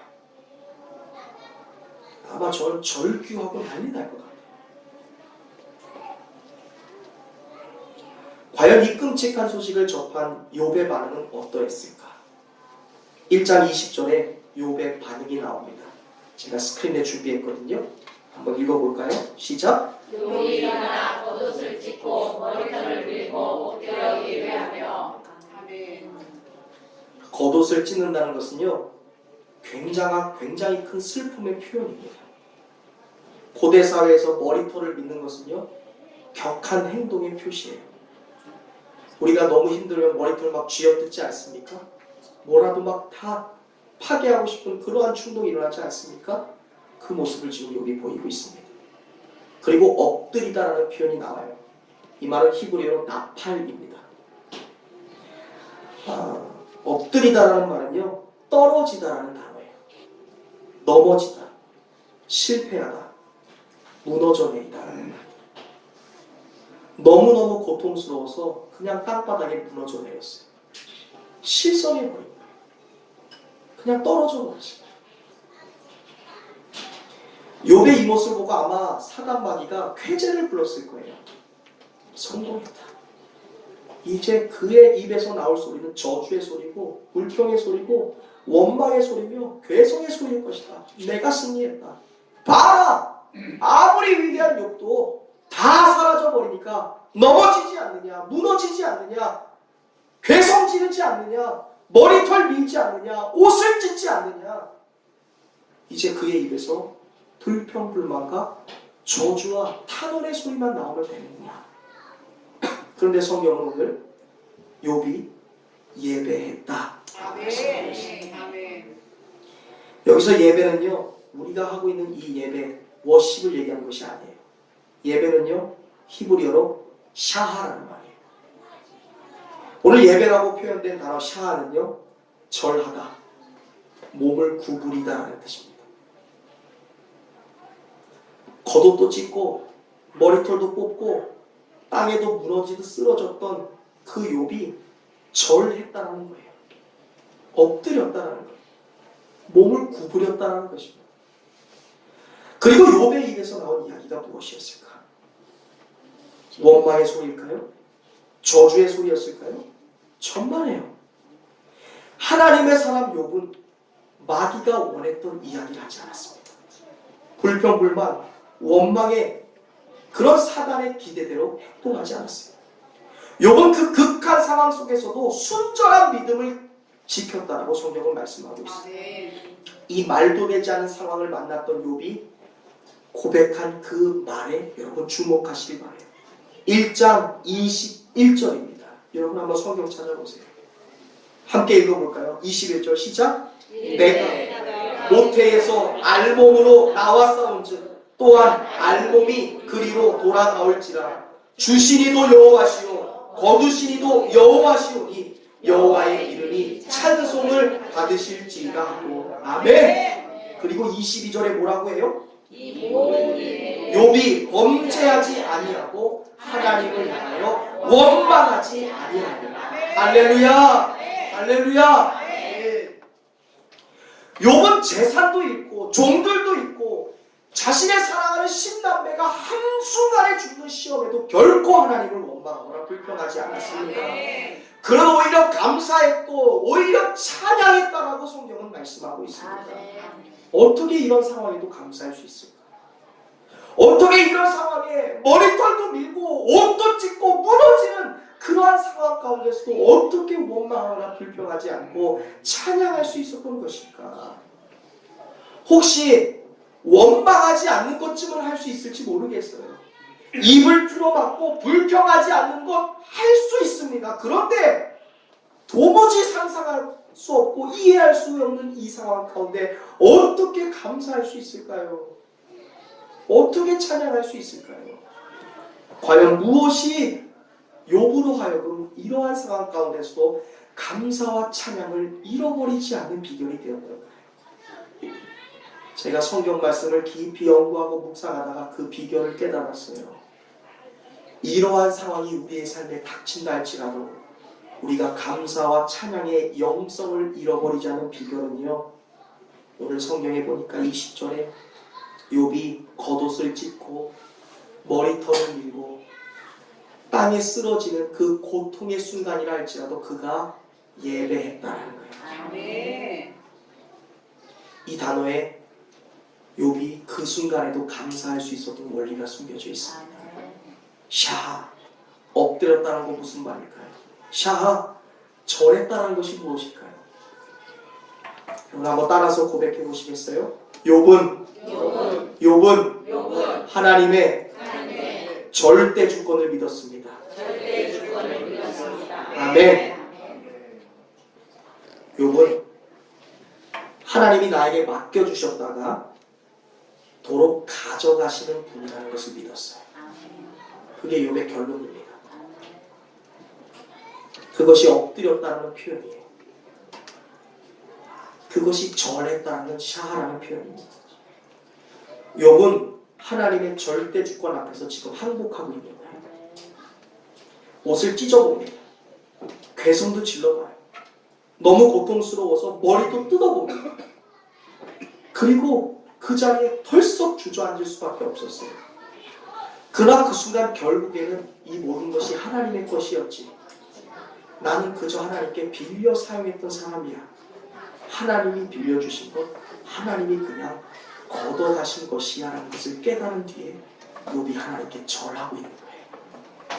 아마 저는 절규하고 난리 날 것 같아요. 과연 이 끔찍한 소식을 접한 욥의 반응은 어떠했을까? 1장 20절에 욥의 반응이 나옵니다. 제가 스크린에 준비했거든요. 한번 읽어볼까요? 시작! 욥이 일어나 겉옷을 찢고 머리털을 밀고 엎드려 예배하며. 아멘. 겉옷을 찢는다는 것은요, 굉장히 큰 슬픔의 표현입니다. 고대 사회에서 머리털을 밀는 것은요, 격한 행동의 표시예요. 우리가 너무 힘들면 머리털 막 쥐어뜯지 않습니까? 뭐라도 막 다 파괴하고 싶은 그러한 충동이 일어나지 않습니까? 그 모습을 지금 욥이 보이고 있습니다. 그리고 엎드리다라는 표현이 나와요. 이 말은 히브리어로 나팔입니다. 엎드리다라는 말은요, 떨어지다라는 단어예요. 넘어지다, 실패하다, 무너져 내리다라는 말이에요. 너무너무 고통스러워서 그냥 땅바닥에 무너져 내렸어요. 실성해버린 거예요. 그냥 떨어져 버렸어요. 욥의 이 모습을 보고 아마 사단마귀가 쾌재를 불렀을 거예요. 성공했다. 이제 그의 입에서 나올 소리는 저주의 소리고 불평의 소리고 원망의 소리며 괴성의 소리일 것이다. 내가 승리했다. 봐라! 아무리 위대한 욥도 다 사라져버리니까 넘어지지 않느냐, 무너지지 않느냐, 괴성 지르지 않느냐, 머리털 밀지 않느냐, 옷을 찢지 않느냐. 이제 그의 입에서 불평불만과 저주와 탄원의 소리만 나오면 되는구나. 그런데 성경은 오늘 욥이 예배했다. 아멘. 여기서 예배는요, 우리가 하고 있는 이 예배, 워십을 얘기하는 것이 아니에요. 예배는요, 히브리어로 샤하라는 말이에요. 오늘 예배라고 표현된 단어 샤하는요, 절하다, 몸을 구부리다라는 뜻입니다. 겉옷도 찢고 머리털도 뽑고 땅에도 무너지듯 쓰러졌던 그 욥이 절했다라는 거예요. 엎드렸다라는 거예요. 몸을 구부렸다라는 것입니다. 그리고 욥의 입에서 나온 이야기가 무엇이었을까? 원망의 소리일까요? 저주의 소리였을까요? 천만에요. 하나님의 사람 욥은 마귀가 원했던 이야기를 하지 않았습니다. 불평불만, 원망의 그런 사단의 기대대로 행동하지 않았어요. 욥은 그 극한 상황 속에서도 순전한 믿음을 지켰다라고 성경은 말씀하고 있습니다. 이 말도 되지 않은 상황을 만났던 욥이 고백한 그 말에 여러분 주목하시기 바래요. 1장 21절입니다. 여러분 한번 성경 찾아보세요. 함께 읽어볼까요? 21절 시작. 내가 모태에서 알몸으로 나왔사온즉 또한 알몸이 그리로 돌아가올지라. 주시니도 여호와시오 거두시니도 여호와시오니 여호와의 이름이 찬송을 받으실지이다 하고. 아멘. 그리고 22절에 뭐라고 해요? 욥이 범죄하지 아니하고 하나님을 향하여 원망하지 아니하니. 할렐루야. 할렐루야. 욥은 재산도 있고 종들도 있고 자신의 사랑하는 10남매가 한순간에 죽는 시험에도 결코 하나님을 원망하거나 불평하지 않았습니다. 그는 오히려 감사했고 오히려 찬양했다라고 성경은 말씀하고 있습니다. 어떻게 이런 상황에도 감사할 수 있을까? 어떻게 이런 상황에 머리털도 밀고 옷도 찢고 무너지는 그러한 상황 가운데서도 어떻게 원망하거나 불평하지 않고 찬양할 수 있었던 것일까? 혹시 원망하지 않는 것쯤은 할 수 있을지 모르겠어요. 입을 틀어막고 불평하지 않는 것 할 수 있습니다. 그런데 도무지 상상할 수 없고 이해할 수 없는 이 상황 가운데 어떻게 감사할 수 있을까요? 어떻게 찬양할 수 있을까요? 과연 무엇이 욥으로 하여금 이러한 상황 가운데서도 감사와 찬양을 잃어버리지 않는 비결이 되었던가요? 제가 성경 말씀을 깊이 연구하고 묵상하다가 그 비결을 깨달았어요. 이러한 상황이 우리의 삶에 닥친다 할지라도 우리가 감사와 찬양의 영성을 잃어버리지 않는 비결은요, 오늘 성경에 보니까 20절에 욥이 겉옷을 찢고 머리털을 밀고 땅에 쓰러지는 그 고통의 순간이라 할지라도 그가 예배했다라는 거예요. 이 단어에 욥이 그 순간에도 감사할 수 있었던 원리가 숨겨져 있습니다. 샤하, 엎드렸다는 건 무슨 말일까요? 샤하, 절했다는 것이 무엇일까요? 여러분 한번 따라서 고백해 보시겠어요? 욥은 하나님의 절대 주권을 믿었습니다. 아멘. 욥은 하나님이 나에게 맡겨주셨다가 도로 가져가시는 분이라는 것을 믿었어요. 그게 욥의 결론입니다. 그것이 엎드렸다는 표현이에요. 그것이 절했다는 샤하라는 표현입니다. 욥은 하나님의 절대 주권 앞에서 지금 항복하고 있는 거예요. 옷을 찢어봅니다. 괴성도 질러봐요. 너무 고통스러워서 머리도 뜯어봅니다. 그리고 그 자리에 덜썩 주저앉을 수밖에 없었어요. 그러나 그 순간 결국에는 이 모든 것이 하나님의 것이었지. 나는 그저 하나님께 빌려 사용했던 사람이야. 하나님이 빌려주신 것, 하나님이 그냥 걷어가신 것이야 라는 것을 깨달은 뒤에 욥이 하나님께 절하고 있는 거예요.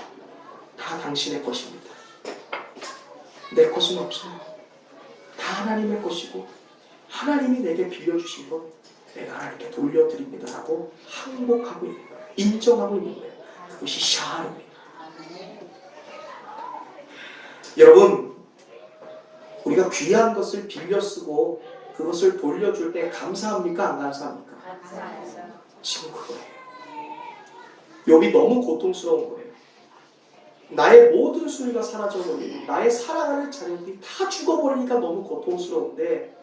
다 당신의 것입니다. 내 것은 없어요. 다 하나님의 것이고 하나님이 내게 빌려주신 것 내가 하나님께 돌려드립니다 라고 항복하고 있는 거예요. 인정하고 있는 거예요. 그것이 샤하입니다. 여러분, 우리가 귀한 것을 빌려 쓰고 그것을 돌려줄 때 감사합니까? 안 감사합니까? 지금 그거예요. 욥이 너무 고통스러운 거예요. 나의 모든 수리가 사라져버리고 나의 사랑하는 자녀들이 다 죽어버리니까 너무 고통스러운데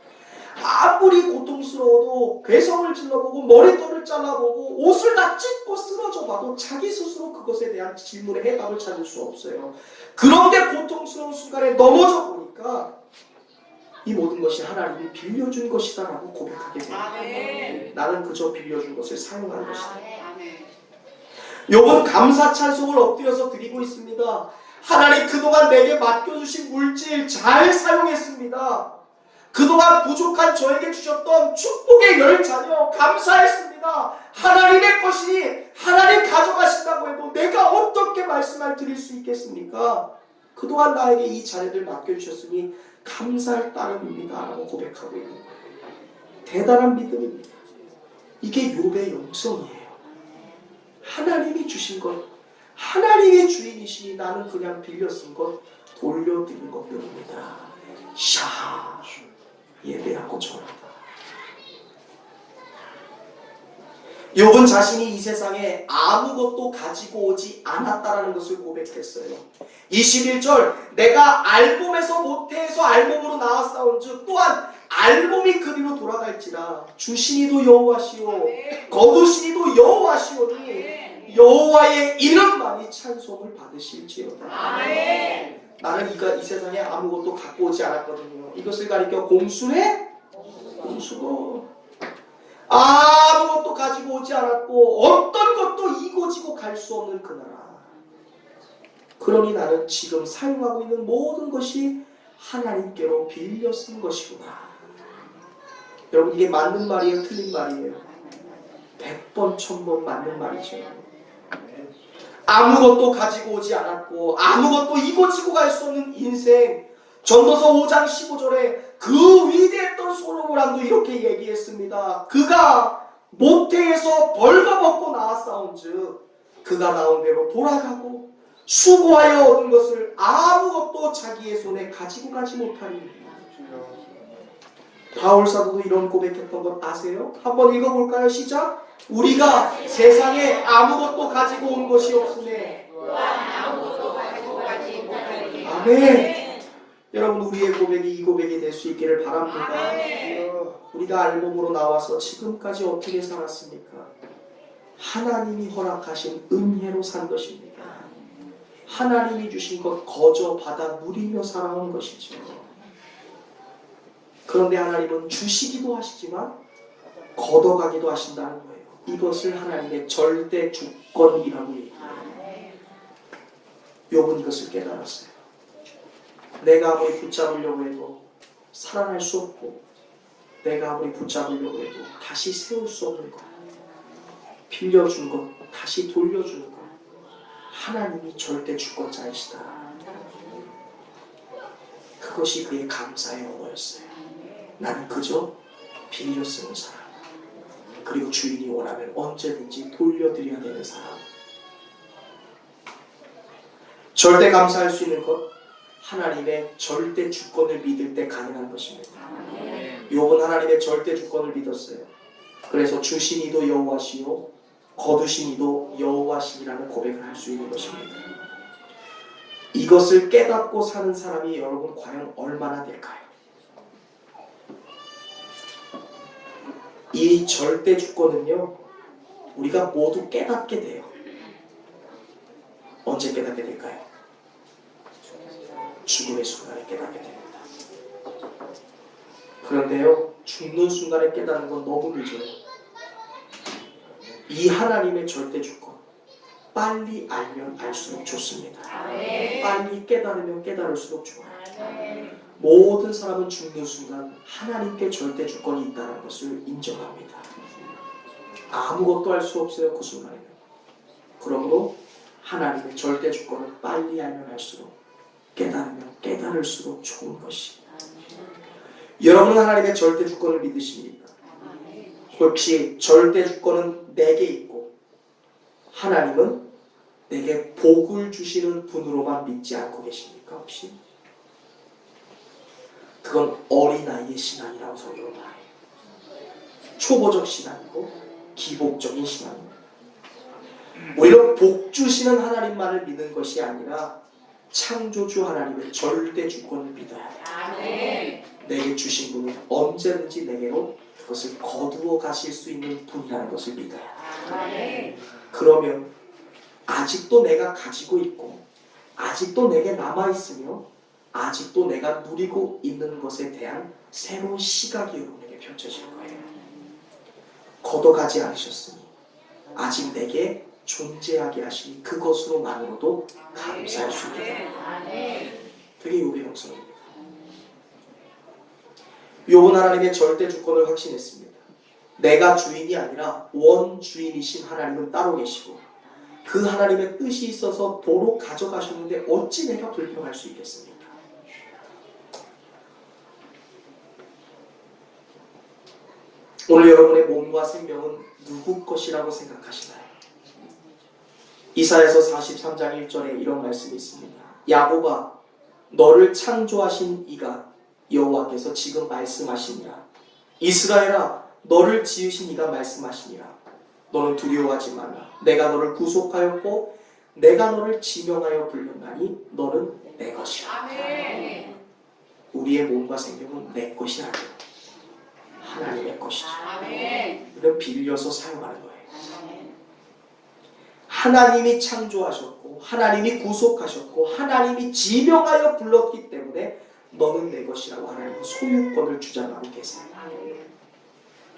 아무리 고통스러워도 괴성을 질러보고 머리털을 잘라보고 옷을 다 찢고 쓰러져봐도 자기 스스로 그것에 대한 질문의 해답을 찾을 수 없어요. 그런데 고통스러운 순간에 넘어져 보니까 이 모든 것이 하나님이 빌려준 것이다 라고 고백하게 됩니다. 나는 그저 빌려준 것을 사용한 것이다. 욥은 감사 찬송을 엎드려서 드리고 있습니다. 하나님 그동안 내게 맡겨주신 물질 잘 사용했습니다. 그동안 부족한 저에게 주셨던 축복의 10자녀 감사했습니다. 하나님의 것이니 하나님 가져가신다고 해도 내가 어떻게 말씀을 드릴 수 있겠습니까? 그동안 나에게 이 자녀들 맡겨주셨으니 감사할 따름입니다 라고 고백하고 있는 거예요. 대단한 믿음입니다. 이게 욥의 영성이에요. 하나님이 주신 것, 하나님의 주인이시니 나는 그냥 빌려 쓴 것 돌려드린 것뿐입니다. 샤 예배하고 절하다. 욥은 자신이 이 세상에 아무것도 가지고 오지 않았다라는 것을 고백했어요. 21절, 내가 알몸에서 모태에서 알몸으로 나왔사온즉 또한 알몸이 그리로 돌아갈지라 주시니도 여호와시오 거두시니도 여호와시오니 여호와의 이름만이 찬송을 받으실지어다. 아멘. 나는 이 세상에 아무것도 갖고 오지 않았거든요. 이것을 가리켜 공수네? 공수고 아무것도 가지고 오지 않았고 어떤 것도 이고지고 갈 수 없는 그 나라. 그러니 나는 지금 사용하고 있는 모든 것이 하나님께로 빌려 쓴 것이구나. 여러분, 이게 맞는 말이에요? 틀린 말이에요? 100번 1000번 맞는 말이죠. 아무것도 가지고 오지 않았고 아무것도 이고지고 갈 수 없는 인생. 전도서 5장 15절에 그 위대했던 솔로몬 왕도 이렇게 얘기했습니다. 그가 모태에서 벌거벗고 나왔사온즉 그가 나온 대로 돌아가고 수고하여 얻은 것을 아무것도 자기의 손에 가지고 가지 못하리니. 바울 사도도 이런 고백했던 것 아세요? 한번 읽어볼까요? 시작. 우리가 세상에 아무것도 가지고 온 것이 없으네. 아무것도 가지고 가지 못하리니. 아멘. 여러분, 우리의 고백이 이 고백이 될 수 있기를 바랍니다. 우리가 알몸으로 나와서 지금까지 어떻게 살았습니까? 하나님이 허락하신 은혜로 산 것입니다. 하나님이 주신 것 거저 받아 누리며 살아온 것이죠. 그런데 하나님은 주시기도 하시지만 걷어가기도 하신다는 거예요. 이것을 하나님의 절대 주권이라고 얘기해요. 욥은 이것을 깨달았어요. 내가 아무리 붙잡으려고 해도 살아날 수 없고 내가 아무리 붙잡으려고 해도 다시 세울 수 없는 것, 빌려준 것 다시 돌려주는 것, 하나님이 절대 주권자이시다. 그것이 그의 감사의 언어였어요. 나는 그저 빌려 쓰는 사람, 그리고 주인이 원하면 언제든지 돌려드려야 되는 사람. 절대 감사할 수 있는 것, 하나님의 절대 주권을 믿을 때 가능한 것입니다. 욥은 하나님의 절대 주권을 믿었어요. 그래서 주시니도 여호와시요 거두시니도 여호와시니라는 고백을 할 수 있는 것입니다. 이것을 깨닫고 사는 사람이 여러분 과연 얼마나 될까요? 이 절대 주권은요, 우리가 모두 깨닫게 돼요. 언제 깨닫게 될까요? 죽음의 순간에 깨닫게 됩니다. 그런데요, 죽는 순간에 깨닫는 건 너무 늦어요. 이 하나님의 절대 주권, 빨리 알면 알수록 좋습니다. 빨리 깨달으면 깨달을수록 좋아요. 모든 사람은 죽는 순간 하나님께 절대 주권이 있다는 것을 인정합니다. 아무것도 할 수 없어요, 그 순간에는. 그러므로 하나님의 절대 주권을 빨리 알면 알수록, 깨달으면 깨달을수록 좋은 것이. 여러분은 하나님의 절대 주권을 믿으십니까? 혹시 절대 주권은 내게 있고 하나님은 내게 복을 주시는 분으로만 믿지 않고 계십니까? 혹시? 그건 어린아이의 신앙이라고 성경은 말해요. 초보적 신앙이고 기복적인 신앙입니다. 오히려 복 주시는 하나님만을 믿는 것이 아니라 창조주 하나님의 절대 주권을 믿어야 돼요. 내게 주신 분은 언제든지 내게로 그것을 거두어 가실 수 있는 분이라는 것을 믿어야 돼요. 그러면 아직도 내가 가지고 있고 아직도 내게 남아있으며 아직도 내가 누리고 있는 것에 대한 새로운 시각이 여러분에게 펼쳐질 거예요. 걷어가지 않으셨으니 아직 내게 존재하게 하시니 그것으로만으로도 감사할 수 있게 되는 거예요. 그게 욥의 형성입니다. 욥은 하나님의 절대 주권을 확신했습니다. 내가 주인이 아니라 원주인이신 하나님은 따로 계시고 그 하나님의 뜻이 있어서 도로 가져가셨는데 어찌 내가 불평할 수 있겠습니까? 오늘 여러분의 몸과 생명은 누구 것이라고 생각하시나요? 이사야서 43장 1절에 이런 말씀이 있습니다. 야곱아, 너를 창조하신 이가 여호와께서 지금 말씀하시니라. 이스라엘아, 너를 지으신 이가 말씀하시니라. 너는 두려워하지 말라. 내가 너를 구속하였고 내가 너를 지명하여 불렀나니 너는 내 것이라. 아멘. 우리의 몸과 생명은 내 것이 아니에요. 하나님의 것이죠. 아멘. 이건 빌려서 사용하는 거예요. 아멘. 하나님이 창조하셨고 하나님이 구속하셨고 하나님이 지명하여 불렀기 때문에 너는 내 것이라고 하나님은 소유권을 주장하고 계세요.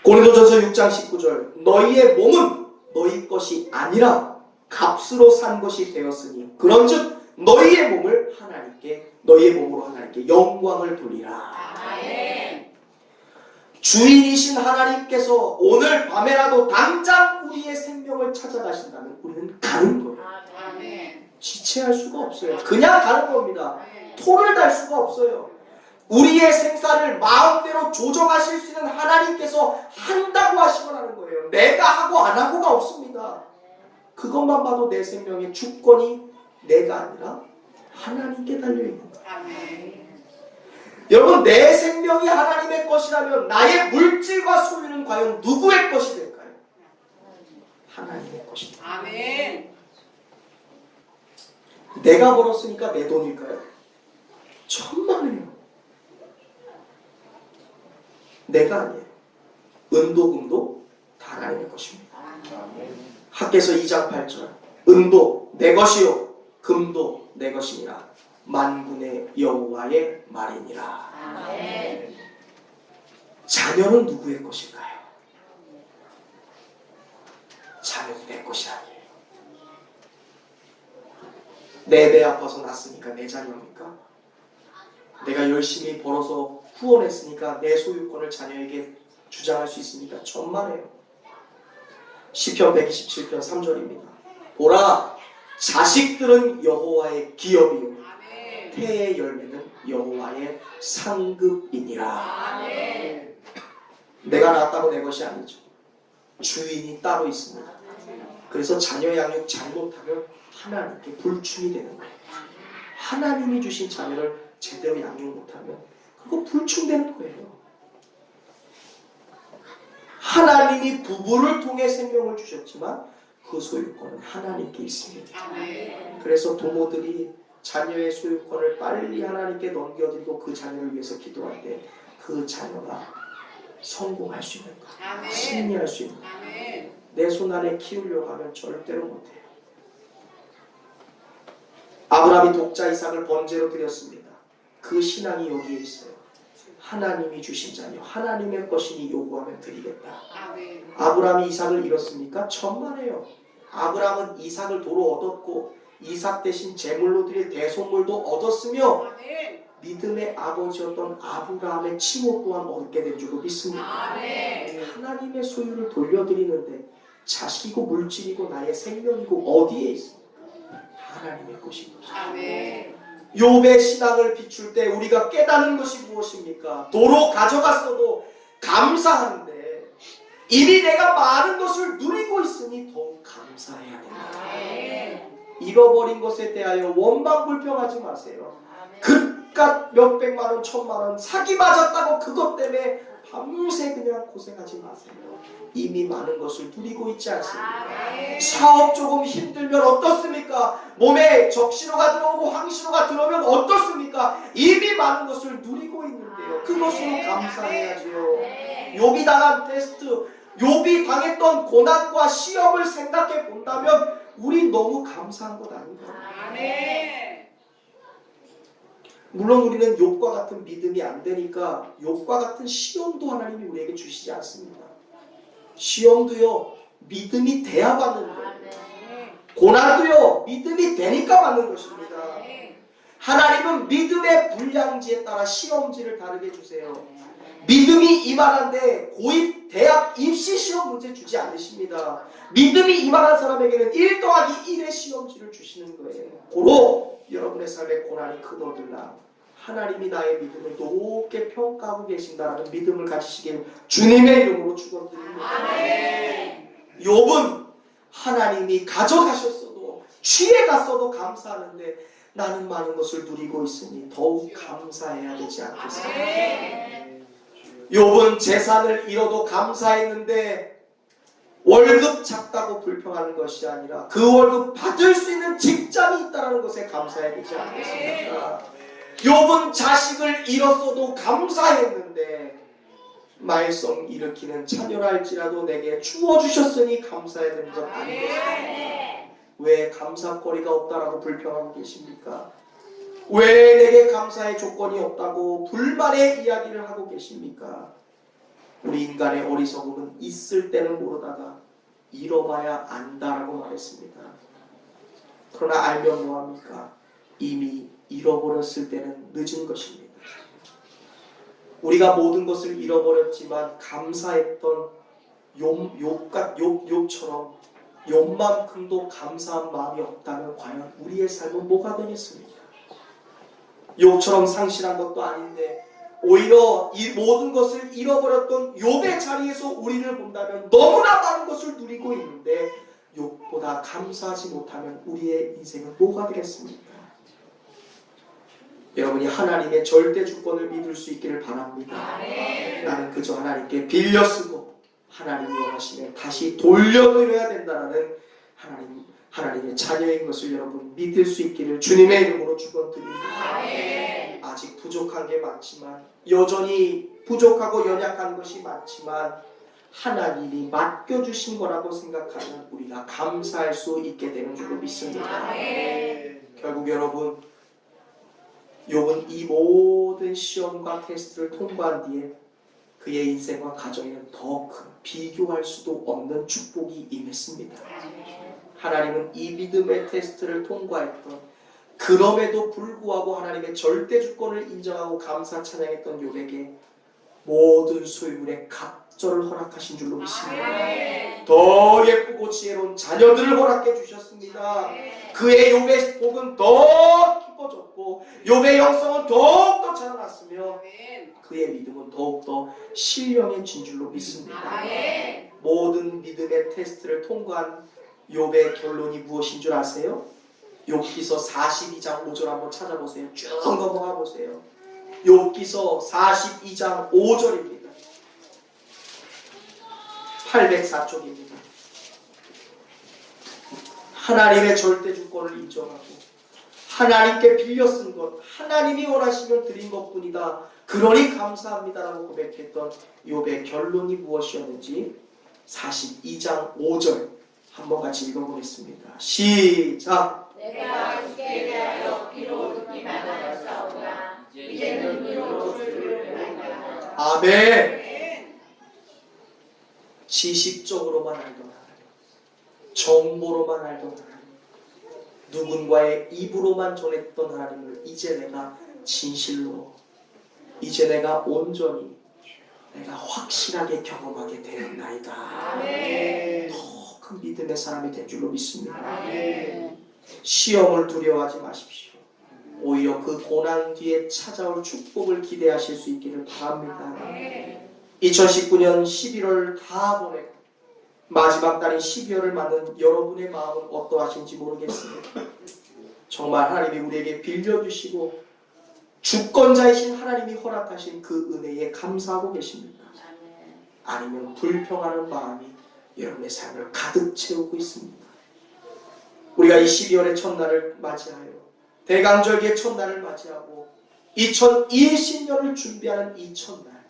고린도전서 6장 19절 너희의 몸은 너희 것이 아니라 값으로 산 것이 되었으니 그런즉 너희의 몸을 하나님께 너희의 몸으로 하나님께 영광을 돌리라. 아멘. 주인이신 하나님께서 오늘 밤에라도 당장 우리의 생명을 찾아가신다면 우리는 가는 거예요. 아멘. 지체할 수가 없어요. 그냥 가는 겁니다. 토를 달 수가 없어요. 우리의 생사를 마음대로 조정하실 수 있는 하나님께서 한다고 하시면 하는 거예요. 내가 하고 안 하고가 없습니다. 그것만 봐도 내 생명의 주권이 내가 아니라 하나님께 달려있는 거예요. 아멘. 여러분, 내 생명이 하나님의 것이라면 나의 물질과 소유는 과연 누구의 것이 될까요? 하나님의 것입니다. 아멘. 내가 벌었으니까 내 돈일까요? 천만에요. 내가 아니에요. 은도 금도 다 하나님의 것입니다. 학개서 2장 8절 은도 내 것이요 금도 내 것이니라 만군의 여호와의 말이니라. 아멘. 자녀는 누구의 것일까요? 자녀는 내 것이 아니에요. 내 배 아파서 낳았으니까 내 자녀입니까? 내가 열심히 벌어서 후원했으니까 내 소유권을 자녀에게 주장할 수 있습니까? 천만에요. 시편 127편 3절입니다. 보라, 자식들은 여호와의 기업이요 아멘. 태의 열매는 여호와의 상급이니라. 아멘. 내가 낳았다고 내 것이 아니죠. 주인이 따로 있습니다. 그래서 자녀 양육 잘못하면 하나님께 불충이 되는 거예요. 하나님이 주신 자녀를 제대로 양육 못하면 그거 불충되는 거예요. 하나님이 부부를 통해 생명을 주셨지만 그 소유권은 하나님께 있습니다. 아멘. 그래서 부모들이 자녀의 소유권을 빨리 하나님께 넘겨드리고 그 자녀를 위해서 기도할 때 그 자녀가 성공할 수 있는 것, 아멘. 승리할 수 있는 것. 아멘. 내 손 안에 키우려고 하면 절대로 못해요. 아브라함이 독자 이삭을 번제로 드렸습니다. 그 신앙이 여기에 있어요. 하나님이 주신 자녀, 하나님의 것이니 요구하면 드리겠다. 아멘. 아브라함이 이삭을 잃었습니까? 천만에요. 아브라함은 이삭을 도로 얻었고 이삭 대신 제물로 드릴 대속물도 얻었으며 아멘. 믿음의 아버지였던 아브라함의 칭호 또한 얻게 된 줄로 믿습니다. 아멘. 하나님의 소유를 돌려드리는데 자식이고 물질이고 나의 생명이고 어디에 있습니까? 하나님의 것입니다. 아멘. 욥의 신앙을 비출 때 우리가 깨닫는 것이 무엇입니까? 도로 가져갔어도 감사하는데 이미 내가 많은 것을 누리고 있으니 더욱 감사해야 된다. 아멘. 잃어버린 것에 대하여 원망불평하지 마세요. 그깟 몇백만 원, 천만 원 사기 맞았다고 그것 때문에 밤새 그냥 고생하지 마세요. 이미 많은 것을 누리고 있지 않습니까? 아멘. 사업 조금 힘들면 어떻습니까? 몸에 적신호가 들어오고 황신호가 들어오면 어떻습니까? 이미 많은 것을 누리고 있는데요. 그것으로 감사해야죠. 욥이 당한 테스트, 욥이 당했던 고난과 시험을 생각해 본다면 우리 너무 감사한 것 아닌가요? 아멘. 물론 우리는 욥과 같은 믿음이 안 되니까 욥과 같은 시험도 하나님이 우리에게 주시지 않습니다. 시험도요 믿음이 돼야 받는 거예요. 고난도요 믿음이 되니까 받는 것입니다. 하나님은 믿음의 분량지에 따라 시험지를 다르게 주세요. 믿음이 이만한데 고입 대학 입시 시험 문제 주지 않으십니다. 믿음이 이만한 사람에게는 1 더하기 1의 시험지를 주시는 거예요. 고로 여러분의 삶에 고난이 크더들라 하나님이 나의 믿음을 높게 평가하고 계신다는 믿음을 가지시길 주님의 이름으로 축원드립니다. 욥은 하나님이 가져가셨어도 취해갔어도 감사하는데 나는 많은 것을 누리고 있으니 더욱 감사해야 되지 않겠습니까? 욥은 재산을 잃어도 감사했는데 월급 작다고 불평하는 것이 아니라 그 월급 받을 수 있는 직장이 있다는 것에 감사해야 되지 않겠습니까? 욥은 자식을 잃었어도 감사했는데 말썽 일으키는 자녀라 할지라도 내게 주어주셨으니 감사해야 되는 것 아니겠습니까? 왜 감사거리가 없다라고 불평하고 계십니까? 왜 내게 감사의 조건이 없다고 불만의 이야기를 하고 계십니까? 우리 인간의 어리석음은 있을 때는 모르다가 잃어봐야 안다라고 말했습니다. 그러나 알면 뭐합니까? 이미 잃어버렸을 때는 늦은 것입니다. 우리가 모든 것을 잃어버렸지만 감사했던 욥처럼 욥만큼도 감사한 마음이 없다면 과연 우리의 삶은 뭐가 되겠습니까? 욥처럼 상실한 것도 아닌데 오히려 이 모든 것을 잃어버렸던 욥의 자리에서 우리를 본다면 너무나 많은 것을 누리고 있는데 욥보다 감사하지 못하면 우리의 인생은 뭐가 되겠습니까? 여러분이 하나님의 절대 주권을 믿을 수 있기를 바랍니다. 나는 그저 하나님께 빌려 쓰고 하나님이 원하시면 다시 돌려드려야 된다는 하나님의 자녀인 것을 여러분 믿을 수 있기를 주님의 이름으로 축원드립니다. 아직 부족한 게 많지만 여전히 부족하고 연약한 것이 많지만 하나님이 맡겨주신 거라고 생각하면 우리가 감사할 수 있게 되는 줄로 믿습니다. 결국 여러분 욥은 이 모든 시험과 테스트를 통과한 뒤에 그의 인생과 가정에는 더 큰 비교할 수도 없는 축복이 임했습니다. 하나님은 이 믿음의 테스트를 통과했던 그럼에도 불구하고 하나님의 절대 주권을 인정하고 감사 찬양했던 욥에게 모든 소유물의 갑절을 허락하신 줄로 믿습니다. 더 예쁘고 지혜로운 자녀들을 허락해 주셨습니다. 그의 욥의 복은 더 깊어졌고 욥의 영성은 더욱더 자라났으며 그의 믿음은 더욱더 신령해진 줄로 믿습니다. 모든 믿음의 테스트를 통과한 욥의 결론이 무엇인 줄 아세요? 욥기서 42장 5절 한번 찾아보세요. 쭉 넘어가 보세요. 욥기서 42장 5절입니다. 804쪽입니다. 하나님의 절대 주권을 인정하고 하나님께 빌려 쓴 것, 하나님이 원하시면 드린 것뿐이다. 그러니 감사합니다라고 고백했던 욥의 결론이 무엇이었는지 42장 5절 한번 같이 읽어보겠습니다. 시작! 내가 주께 대하여 비로 듣기 많았사오나 이제는 비로 주를 알다. 아멘. 지식적으로만 알던 하나님, 정보로만 알던 하나님, 누군가의 입으로만 전했던 하나님을 이제 내가 진실로, 이제 내가 온전히, 내가 확실하게 경험하게 되었나이다. 더 큰 믿음의 사람이 된 줄로 믿습니다. 시험을 두려워하지 마십시오. 오히려 그 고난 뒤에 찾아올 축복을 기대하실 수 있기를 바랍니다. 2019년 11월 다 보내고 마지막 달인 12월을 맞는 여러분의 마음은 어떠하신지 모르겠습니다. 정말 하나님이 우리에게 빌려주시고 주권자이신 하나님이 허락하신 그 은혜에 감사하고 계십니까? 아니면 불평하는 마음이 여러분의 삶을 가득 채우고 있습니다. 우리가 이 12월의 첫날을 맞이하여 대강절기의 첫날을 맞이하고 2020년을 준비하는 이 첫날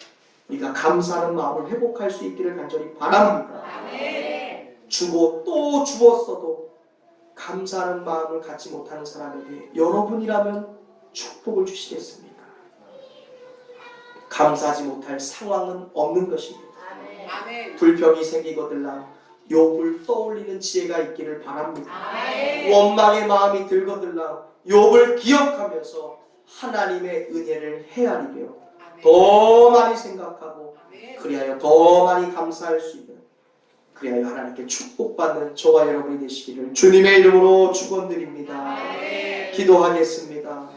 우리가 감사하는 마음을 회복할 수 있기를 간절히 바랍니다. 주고 또 주었어도 감사하는 마음을 갖지 못하는 사람에게 여러분이라면 축복을 주시겠습니까? 감사하지 못할 상황은 없는 것입니다. 불평이 생기거들랑 욥을 떠올리는 지혜가 있기를 바랍니다. 원망의 마음이 들거들랑 욥을 기억하면서 하나님의 은혜를 헤아리며 더 많이 생각하고 그리하여 더 많이 감사할 수 있는, 그리하여 하나님께 축복받는 저와 여러분이 되시기를 주님의 이름으로 축원드립니다. 기도하겠습니다.